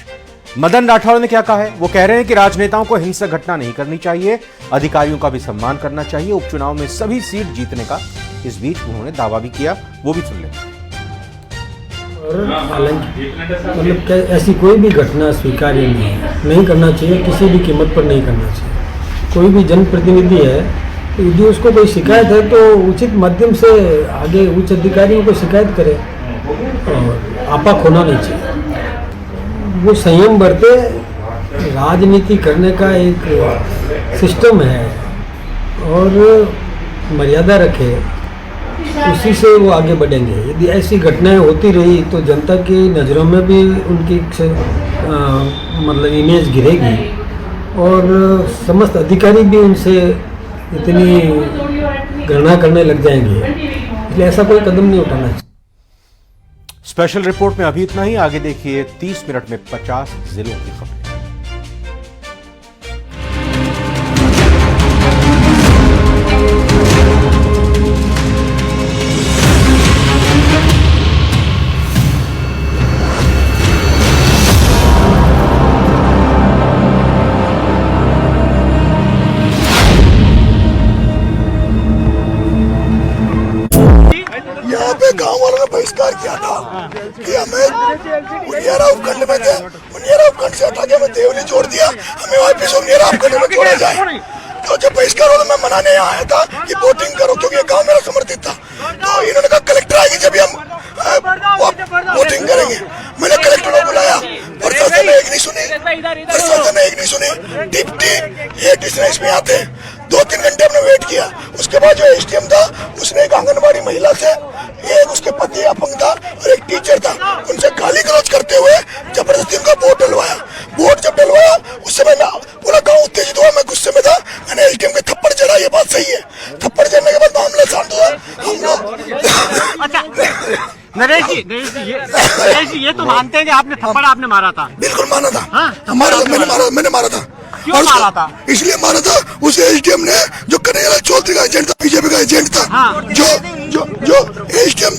मदन राठौड़ ने क्या कहा है? वो कह रहे हैं कि राजनेताओं को हिंसक घटना नहीं करनी चाहिए, अधिकारियों का भी सम्मान करना चाहिए, उपचुनाव में सभी सीट जीतने का इस बीच उन्होंने दावा भी किया, वो भी सुन लेंगे। मतलब ऐसी कोई भी घटना स्वीकार्य नहीं करना चाहिए, किसी भी कीमत पर नहीं करना चाहिए। कोई भी जनप्रतिनिधि है, यदि उसको कोई शिकायत है तो उचित माध्यम से आगे उच्च अधिकारियों को शिकायत करे और आपा खोना नहीं चाहिए। वो संयम बरते, राजनीति करने का एक सिस्टम है और मर्यादा रखे, उसी से वो आगे बढ़ेंगे। यदि ऐसी घटनाएं होती रही तो जनता की नज़रों में भी उनकी मतलब इमेज गिरेगी और समस्त अधिकारी भी उनसे इतनी घृणा करने लग जाएंगे, इसलिए ऐसा कोई कदम नहीं उठाना चाहिए। स्पेशल रिपोर्ट में अभी इतना ही। आगे देखिए 30 मिनट में 50 जिलों की खबरें। यहाँ पे गांव वालों ने बहिष्कार किया था कि हमें उनियारा उपखंड में थे, उनियारा उपखंड से हटा के हमें देवली जोड़ दिया, हमें वापस उनियारा उपखंड में जोड़ा जाए। तो जब बहिष्कार वाला मैं मनाने यहाँ आया था कि वोटिंग करो क्योंकि ये गांव मेरा समर्थित था, तो इन्होंने कहा कलेक्टर आएगी जब हम वोटिंग करेंगे। मैंने कलेक्टर को बुलाया, प्रशासन ने एक नहीं सुनी, प्रशासन ने एक नहीं सुनी। डिप्टी एडीसी इसमें आते 2-3 घंटे हमने वेट किया। उसके बाद जो एसडीएम था उसने एक आंगनबाड़ी महिला से, एक उसके पति अपंग था और एक टीचर था, उनसे गाली गलौज करते हुए जबरदस्ती उनका वोट डलवाया। वोट जब डलवाया उस समय पूरा गांव उत्तेजित हुआ, मैं गुस्से में था, मैंने एसडीएम के थप्पड़ चढ़ा। ये बात सही है, थप्पड़ चढ़ने के बाद मामला शांत हुआ। हम लोग नरेश जी ये तो मानते हैं कि आपने थप्पड़ आपने मारा था? बिल्कुल माना था। मैंने मारा था। क्यों मारा था? इसलिए मारा था, उस एसडीएम ने जो कन्हैयालाल चौधरी का एजेंट था, बीजेपी का एजेंट था, जो एसडीएम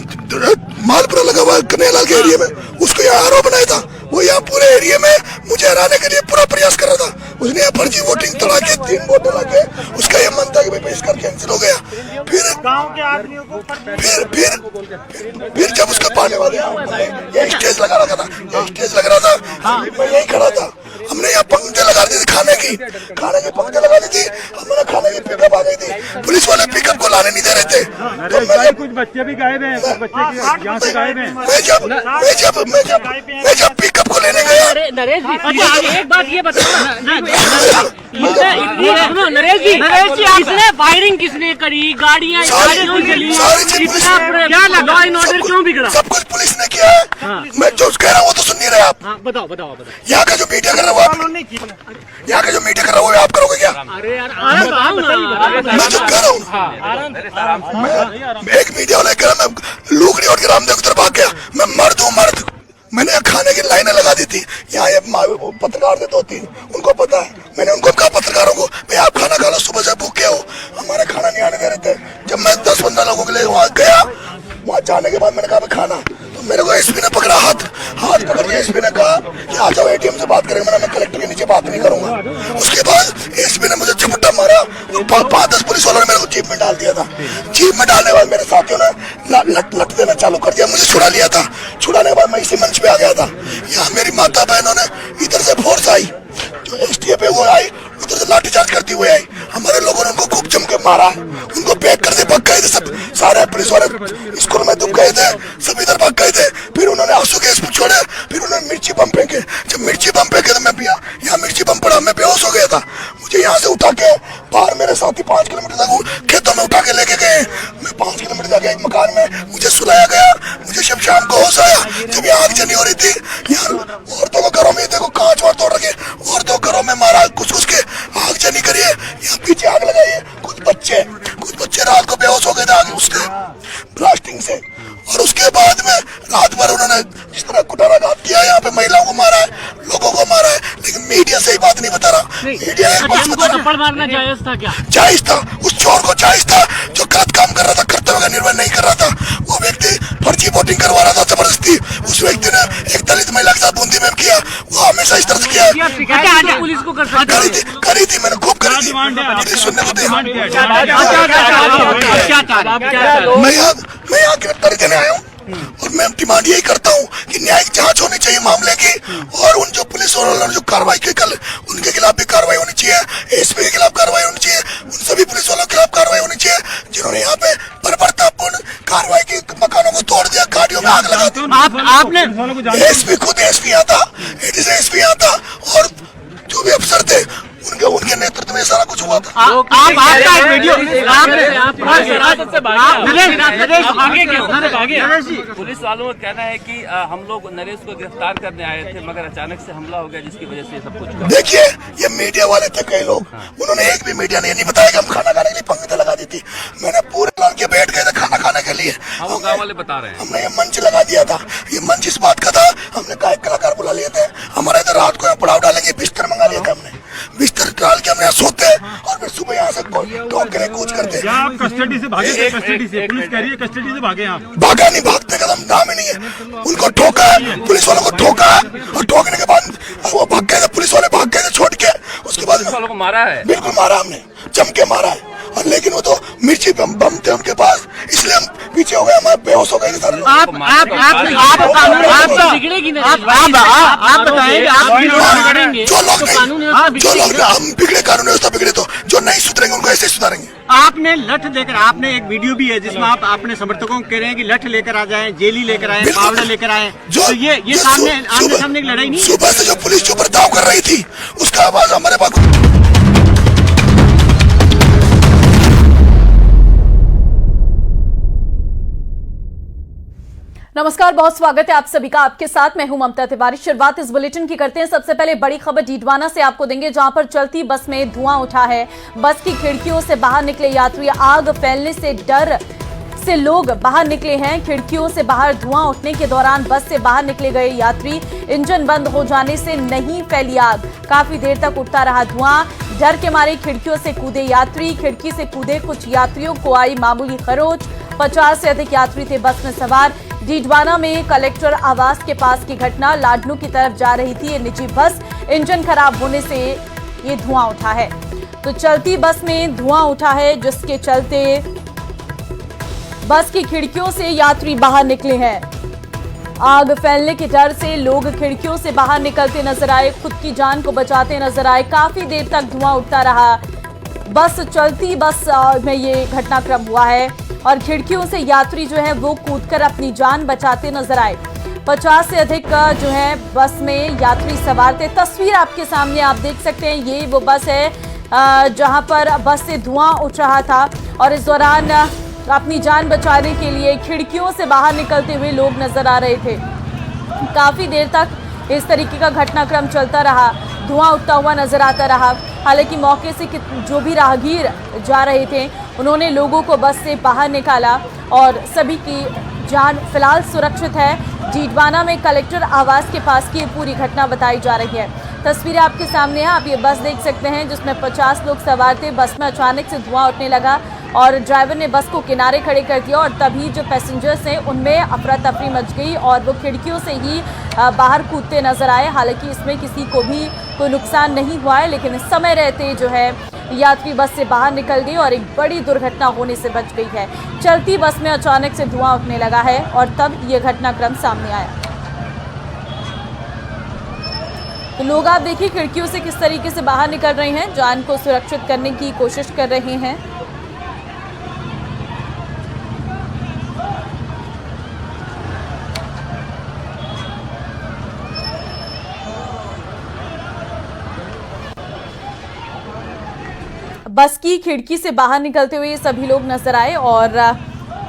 मालपुरा लगा हुआ कन्हैयालाल के एरिया में, उसको यहाँ आरोप बनाया था। वो यहाँ पूरे एरिया में मुझे हराने के लिए पूरा प्रयास कर रहा था। उसने यहाँ फर्जी वोटिंग तड़ा के 3 वोट डला के उसका ये मन था कि भाई बहिष्कार कैंसिल हो गया। फिर गांव के आदमियों को फिर जब उसका पाने वाले ये स्टेज लगा रखा था, स्टेज लग रहा था, मैं यही खड़ा था। हमने यहाँ पंक्ति लगा दी थी, खाने की पंक्ति लगा दी थी, हमने खाने की पिकअप आ गई थी, पुलिस वाले पिकअप को लाने नहीं दे रहे थे। तो कुछ बच्चे भी गायब हैं, कुछ बच्चे यहाँ से गायब हैं। मैं जब पिकअप को लेने गया, नरेश जी एक बात ये बताओ नरेश जी इसने फायरिंग किसने करी, गाड़ियाँ चली, क्या लगा, इन ऑर्डर क्यों बिगड़ा? सब कुछ पुलिस ने किया है। मैं जो कह रहा हूँ वो तो सुन नहीं रहे आप। बताओ यहाँ का जो मीडिया कर रहा है यहाँ का जो मीडिया कर रहा है वो आप करोगे क्या? अरे यार मैं जो कह रहा हूँ, एक मीडिया वाला कह रहा मैं लूकड़ी उठ के रामदेव की तरफ भाग गया, मैं मर्द हूँ मर्द। मैंने खाने की लाइनें लगा दी थी, यहाँ ये पत्रकार थे 2-3, उनको पता है। मैंने उनको कहा पत्रकारों को, भाई आप खाना खा लो, सुबह से भूखे हो, हमारे खाना नहीं आने दे रहे थे। जब मैं 10-15 लोगों के लिए वहाँ गया, वहाँ जाने के बाद मैंने कहा खाना, तो मेरे को एसपी ने पकड़ा, हाथ पकड़ के एसपी ने कहा कि आ जाओ एटीएम से बात करेंगे। मैं कलेक्टर के नीचे बात नहीं करूंगा। उसके बाद एसपी ने मुझे झपट्टा मारा, 5-10 पुलिस वालों ने मेरे को जीप में डाल दिया था। जीप में डालने के बाद मेरे साथियों ने लट देना चालू कर दिया, मुझे छुड़ा लिया था। छुड़ाने के बाद मैं इसी मंच पे आ गया था। यहाँ मेरी माता बहनों ने इधर से फोर्स आई, जो एसटीएफ है वो आई, उधर से लाठीचार्ज करती हुई आई। हमारे लोगों ने उनको खूब जम के मारा, उनको पैक कर दे भाग गए थे सब, सारे पुलिस वाले स्कूल में दुब गए थे, सब इधर भाग गए थे। फिर उन्होंने आंसू गैस छोड़े, फिर उन्होंने मिर्ची बम फेंके। जब मिर्ची बम फेंके तो मैं यहाँ मिर्ची बम पड़ा, मैं बेहोश हो गया था। मुझे यहाँ से उठा के बाहर मेरे साथी 5 किलोमीटर तक खेतों में उठा के लेके गए। मैं 5 किलोमीटर तक एक मकान में मुझे सुलाया गया। मुझे जब शाम को होश आया, जब यहाँ आग जनी हो रही थी, यहाँ औरतों को घरों में देखो कांच वार तोड़ रखे, औरतों घरों में मारा, कुछ के आग जनी करिए, यहाँ पीछे आग लगाई है। कुछ बच्चे रात को बेहोश हो गए थे आगे उसके ब्लास्टिंग से। और उसके बाद में रात भर उन्होंने जिस तरह कुटाराघात किया, यहाँ पे महिलाओं को मारा है, लोगों को मारा है, लेकिन मीडिया सही बात नहीं बता रहा। मीडिया एक बात बता रहा, थप्पड़ मारना जायज था क्या? जायज था, उस चोर को जायज था जो गलत काम कर रहा था, कर्तव्य का निर्वहन नहीं कर रहा था। वो व्यक्ति फर्जी वोटिंग करवा रहा था जबरदस्ती। उस व्यक्ति ने एक दलित महिला के साथ बूंदी में किया, वो हमेशा इस तरह से किया। पुलिस को करी थी मैंने, खूब करी थी, सुनने को दी। मैं यहाँ गिरफ्तारी देने आया हूँ और मैं डिमांड यही करता हूँ कि न्यायिक जांच होनी चाहिए मामले की, और उन जो पुलिस वालों ने जो कार्रवाई की कल, उनके खिलाफ भी कार्रवाई होनी चाहिए, एसपी के खिलाफ कार्रवाई होनी चाहिए, उन सभी पुलिस वालों के खिलाफ कार्रवाई होनी चाहिए जिन्होंने यहाँ पे बर्बरतापूर्ण कार्रवाई की, मकानों को तोड़ दिया, गाड़ियों में आग लगा दी। आपने एसपी खुद एसपी यहाँ था, एडीसी एसपी यहाँ था, और जो भी अफसर थे उनके नेतृत्व में सारा कुछ हुआ था। पुलिस वालों का कहना है कि हम लोग नरेश को गिरफ्तार करने आए थे, मगर अचानक से हमला हो गया जिसकी वजह से सब कुछ। देखिए ये मीडिया वाले थे कई लोग, उन्होंने एक भी मीडिया ने नहीं बताया कि हम खाना खाने के लिए पंक्ति लगा दी थी। मैंने पूरे लड़के बैठ गए थे खाना खाने के लिए, वो गाँव वाले बता रहे हैं। हमने ये मंच लगा दिया था। ये मंच इस बात का था, हमने गायक कलाकार बुला लिए थे, हमारे इधर रात को पड़ाव डालेंगे, बिस्तर मंगा लिए थे हमने, बिस्तर डाल के हमने यहाँ सोते और फिर सुबह यहाँ से टोक के कूच करते। आप कस्टडी से भागे थे? कस्टडी से पुलिस कह रही है कस्टडी से भागे आप? भागा नहीं, भागने का नाम ही नहीं है। उनको ठोका है, पुलिस वालों को ठोका है, और ठोकने के बाद वो भाग गए थे, पुलिस वाले भाग गए थे छोड़ के। उसके बाद वालों को मारा है, बिल्कुल मारा हमने, जम के मारा है। और लेकिन वो तो मिर्ची बम थे उनके पास, इसलिए हम पीछे हो गए, हमारे बेहोश हो गए थे सर। आप बताएंगे जो लोग हम बिगड़े कानून व्यवस्था बिगड़े, तो जो नहीं सुधरेंगे उनको ऐसे सुधारेंगे। आपने लठ लेकर, आपने एक वीडियो भी है जिसमें आप अपने समर्थकों को कह रहे हैं कि लठ लेकर आ जाएं, जेली लेकर आए, पावड़ा लेकर आए, तो ये सामने आमने सामने एक लड़ाई नहीं? सुबह से जो पुलिस जो बर्ताव कर रही थी उसका आवाज हमारे पास। नमस्कार, बहुत स्वागत है आप सभी का। आपके साथ मैं हूं ममता तिवारी। शुरुआत इस बुलेटिन की करते हैं। सबसे पहले बड़ी खबर डीडवाना से आपको देंगे, जहां पर चलती बस में धुआं उठा है। बस की खिड़कियों से बाहर निकले यात्री, आग फैलने से डर से लोग बाहर निकले हैं। खिड़कियों से बाहर धुआं उठने के दौरान बस से बाहर निकले गए यात्री, इंजन बंद हो जाने से नहीं फैली आग, काफी देर तक उठता रहा धुआं। डर के मारे खिड़कियों से कूदे यात्री, खिड़की से कूदे कुछ यात्रियों को आई मामूली खरोच। 50 से अधिक यात्री थे बस में सवार। डीडवाना में कलेक्टर आवास के पास की घटना, लाडनू की तरफ जा रही थी ये निजी बस, इंजन खराब होने से ये धुआं उठा है। तो चलती बस में धुआं उठा है, जिसके चलते बस की खिड़कियों से यात्री बाहर निकले हैं। आग फैलने के डर से लोग खिड़कियों से बाहर निकलते नजर आए, खुद की जान को बचाते नजर आए। काफी देर तक धुआं उठता रहा। चलती बस में ये घटनाक्रम हुआ है और खिड़कियों से यात्री जो है वो कूदकर अपनी जान बचाते नजर आए। 50 से अधिक जो है बस में यात्री सवार थे। तस्वीर आपके सामने आप देख सकते हैं, ये वो बस है जहां पर बस से धुआं उठ रहा था और इस दौरान अपनी जान बचाने के लिए खिड़कियों से बाहर निकलते हुए लोग नजर आ रहे थे। काफी देर तक इस तरीके का घटनाक्रम चलता रहा, धुआं उठता हुआ नजर आता रहा। हालांकि मौके से जो भी राहगीर जा रहे थे उन्होंने लोगों को बस से बाहर निकाला और सभी की जान फिलहाल सुरक्षित है। डीडवाना में कलेक्टर आवास के पास की पूरी घटना बताई जा रही है। तस्वीरें आपके सामने हैं, आप ये बस देख सकते हैं जिसमें 50 लोग सवार थे। बस में अचानक से धुआं उठने लगा और ड्राइवर ने बस को किनारे खड़े कर दिया और तभी जो पैसेंजर्स हैं उनमें अफरा तफरी मच गई और वो खिड़कियों से ही बाहर कूदते नजर आए। हालांकि इसमें किसी को भी कोई नुकसान नहीं हुआ है, लेकिन समय रहते जो है यात्री बस से बाहर निकल गई और एक बड़ी दुर्घटना होने से बच गई है। चलती बस में अचानक से धुआं उठने लगा है और तब ये घटनाक्रम सामने आया। तो लोग आप देखिए खिड़कियों से किस तरीके से बाहर निकल रहे हैं, जान को सुरक्षित करने की कोशिश कर रहे हैं। बस की खिड़की से बाहर निकलते हुए सभी लोग नजर आए और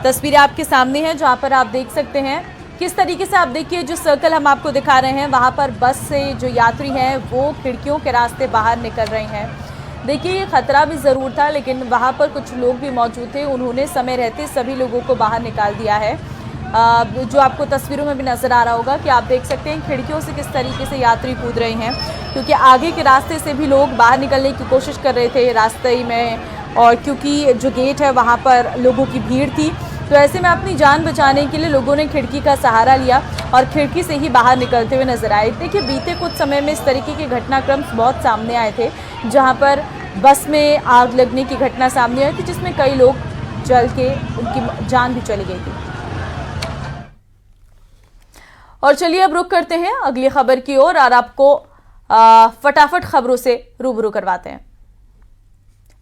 तस्वीरें आपके सामने हैं जहां पर आप देख सकते हैं किस तरीके से, आप देखिए जो सर्कल हम आपको दिखा रहे हैं वहां पर बस से जो यात्री हैं वो खिड़कियों के रास्ते बाहर निकल रहे हैं। देखिए ये खतरा भी ज़रूर था, लेकिन वहां पर कुछ लोग भी मौजूद थे, उन्होंने समय रहते सभी लोगों को बाहर निकाल दिया है। जो आपको तस्वीरों में भी नज़र आ रहा होगा कि आप देख सकते हैं खिड़कियों से किस तरीके से यात्री कूद रहे हैं, क्योंकि आगे के रास्ते से भी लोग बाहर निकलने की कोशिश कर रहे थे रास्ते में, और क्योंकि जो गेट है वहाँ पर लोगों की भीड़ थी तो ऐसे में अपनी जान बचाने के लिए लोगों ने खिड़की का सहारा लिया और खिड़की से ही बाहर निकलते हुए नजर आए। देखिए, बीते कुछ समय में इस तरीके के घटनाक्रम बहुत सामने आए थे, जहां पर बस में आग लगने की घटना सामने आई थी, जिसमें कई लोग जल के उनकी जान भी चली गई थी। और चलिए अब रुक करते हैं अगली खबर की ओर और आपको फटाफट खबरों से रूबरू करवाते हैं।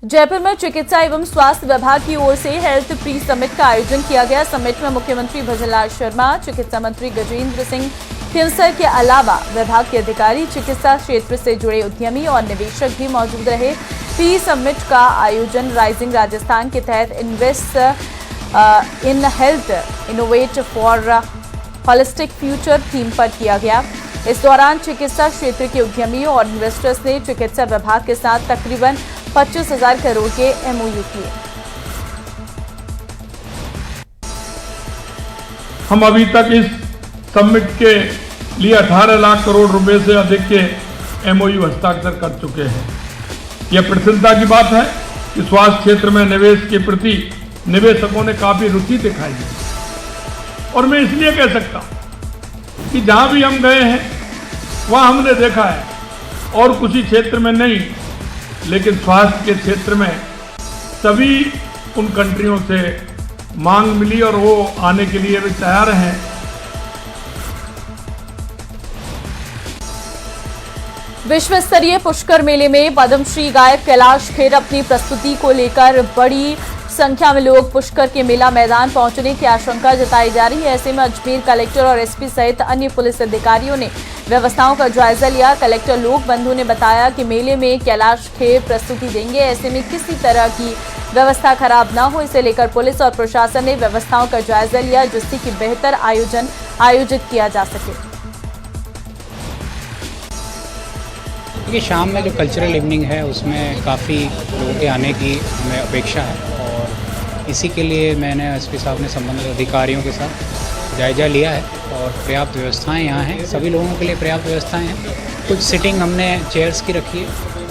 जयपुर में चिकित्सा एवं स्वास्थ्य विभाग की ओर से हेल्थ प्री समिट का आयोजन किया गया। समिट में मुख्यमंत्री भजनलाल शर्मा, चिकित्सा मंत्री गजेंद्र सिंह खिंसर के अलावा विभाग के अधिकारी, चिकित्सा क्षेत्र से जुड़े उद्यमी और निवेशक भी मौजूद रहे। प्री समिट का आयोजन राइजिंग राजस्थान के तहत invest in health innovate for holistic future theme पर किया गया। इस दौरान चिकित्सा क्षेत्र के उद्यमियों और इन्वेस्टर्स ने चिकित्सा विभाग के साथ तकरीबन 25,000 करोड़ के MOU किए। हम अभी तक इस समिट के लिए 18 लाख करोड़ रुपए से अधिक के MOU हस्ताक्षर कर चुके हैं। यह प्रसन्नता की बात है कि स्वास्थ्य क्षेत्र में निवेश के प्रति निवेशकों ने काफी रुचि दिखाई है। और मैं इसलिए कह सकता हूं कि जहां भी हम गए हैं वहां हमने देखा है, और किसी क्षेत्र में नहीं, लेकिन स्वास्थ्य के क्षेत्र में सभी उन कंट्रियों से मांग मिली और वो आने के लिए भी तैयार हैं। विश्व स्तरीय पुष्कर मेले में पद्मश्री गायक कैलाश खेर अपनी प्रस्तुति को लेकर बड़ी संख्या में लोग पुष्कर के मेला मैदान पहुंचने की आशंका जताई जा रही है। ऐसे में अजमेर कलेक्टर और SP सहित अन्य पुलिस अधिकारियों ने व्यवस्थाओं का जायजा लिया। कलेक्टर लोक बंधु ने बताया कि मेले में कैलाश खेर प्रस्तुति देंगे, ऐसे में किसी तरह की व्यवस्था खराब न हो, इसे लेकर पुलिस और प्रशासन ने व्यवस्थाओं का जायजा लिया, जिससे कि बेहतर आयोजन आयोजित किया जा सके। देखिए, शाम में जो कल्चरल इवनिंग है उसमें काफ़ी लोगों के आने की हमें अपेक्षा है, और इसी के लिए मैंने SP साहब ने संबंधित अधिकारियों के साथ जायजा लिया है और पर्याप्त व्यवस्थाएं यहाँ हैं, सभी लोगों के लिए पर्याप्त व्यवस्थाएं हैं। कुछ सिटिंग हमने चेयर्स की रखी है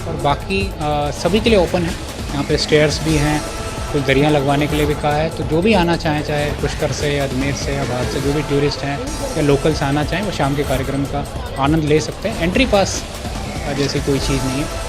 और बाकी सभी के लिए ओपन है। यहाँ पे स्टेयर्स भी हैं, कुछ दरियाँ लगवाने के लिए भी कहा है, तो जो भी आना चाहें, चाहे पुष्कर से या अजमेर से या बाहर से जो भी टूरिस्ट हैं या लोकल्स आना चाहें, वो शाम के कार्यक्रम का आनंद ले सकते हैं। एंट्री पास जैसी कोई चीज़ नहीं है।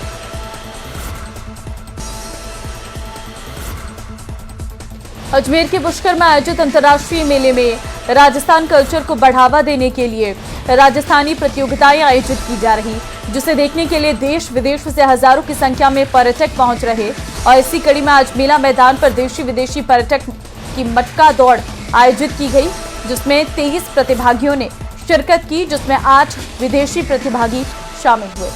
अजमेर के पुष्कर में आयोजित अंतर्राष्ट्रीय मेले में राजस्थान कल्चर को बढ़ावा देने के लिए राजस्थानी प्रतियोगिताएं आयोजित की जा रही, जिसे देखने के लिए देश विदेश से हजारों की संख्या में पर्यटक पहुंच रहे। और इसी कड़ी में आज मेला मैदान पर देशी विदेशी पर्यटक की मटका दौड़ आयोजित की गई, जिसमें 23 प्रतिभागियों ने शिरकत की, जिसमें 8 विदेशी प्रतिभागी शामिल हुए।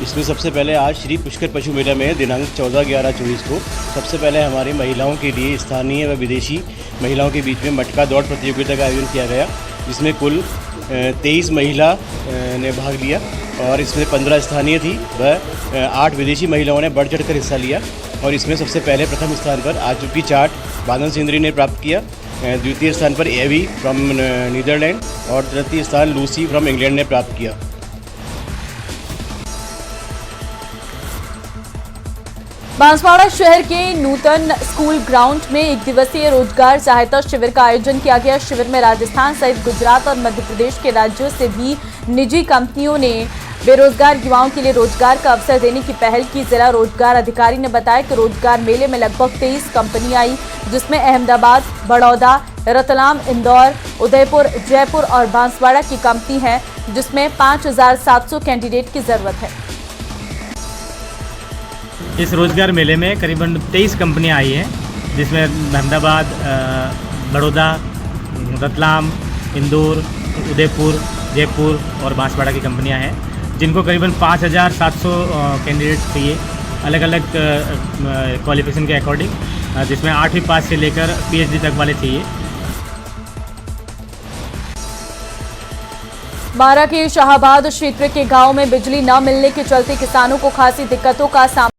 इसमें सबसे पहले आज श्री पुष्कर पशु मेला में दिनांक 14/11/24 को सबसे पहले हमारी महिलाओं के लिए स्थानीय व विदेशी महिलाओं के बीच में मटका दौड़ प्रतियोगिता का आयोजन किया गया, जिसमें कुल 23 महिला ने भाग लिया और इसमें 15 स्थानीय थी व 8 विदेशी महिलाओं ने बढ़ चढ़कर हिस्सा लिया। और इसमें सबसे पहले प्रथम स्थान पर आचुकी चाट बादल सिंदरी ने प्राप्त किया, द्वितीय स्थान पर एवी फ्रॉम नीदरलैंड और तृतीय स्थान लूसी फ्रॉम इंग्लैंड ने प्राप्त किया। बांसवाड़ा शहर के नूतन स्कूल ग्राउंड में 1 दिवसीय रोजगार सहायता शिविर का आयोजन किया गया। शिविर में राजस्थान सहित गुजरात और मध्य प्रदेश के राज्यों से भी निजी कंपनियों ने बेरोजगार युवाओं के लिए रोजगार का अवसर देने की पहल की। जिला रोजगार अधिकारी ने बताया कि रोजगार मेले में लगभग 23 कंपनी आई, जिसमें अहमदाबाद, बड़ौदा, रतलाम, इंदौर, उदयपुर, जयपुर और बांसवाड़ा की कंपनी है, जिसमें 5,700 कैंडिडेट की जरूरत है। इस रोजगार मेले में करीबन 23 कंपनियां आई हैं, जिसमें अहमदाबाद, बड़ौदा, रतलाम, इंदौर, उदयपुर, जयपुर और बांसवाड़ा की कंपनियां हैं, जिनको करीबन 5,700 कैंडिडेट चाहिए अलग अलग क्वालिफिकेशन के अकॉर्डिंग, जिसमें 8वीं पास से लेकर PhD तक वाले चाहिए। बारां के शाहाबाद क्षेत्र के गांव में बिजली न मिलने के चलते किसानों को खासी दिक्कतों का सामना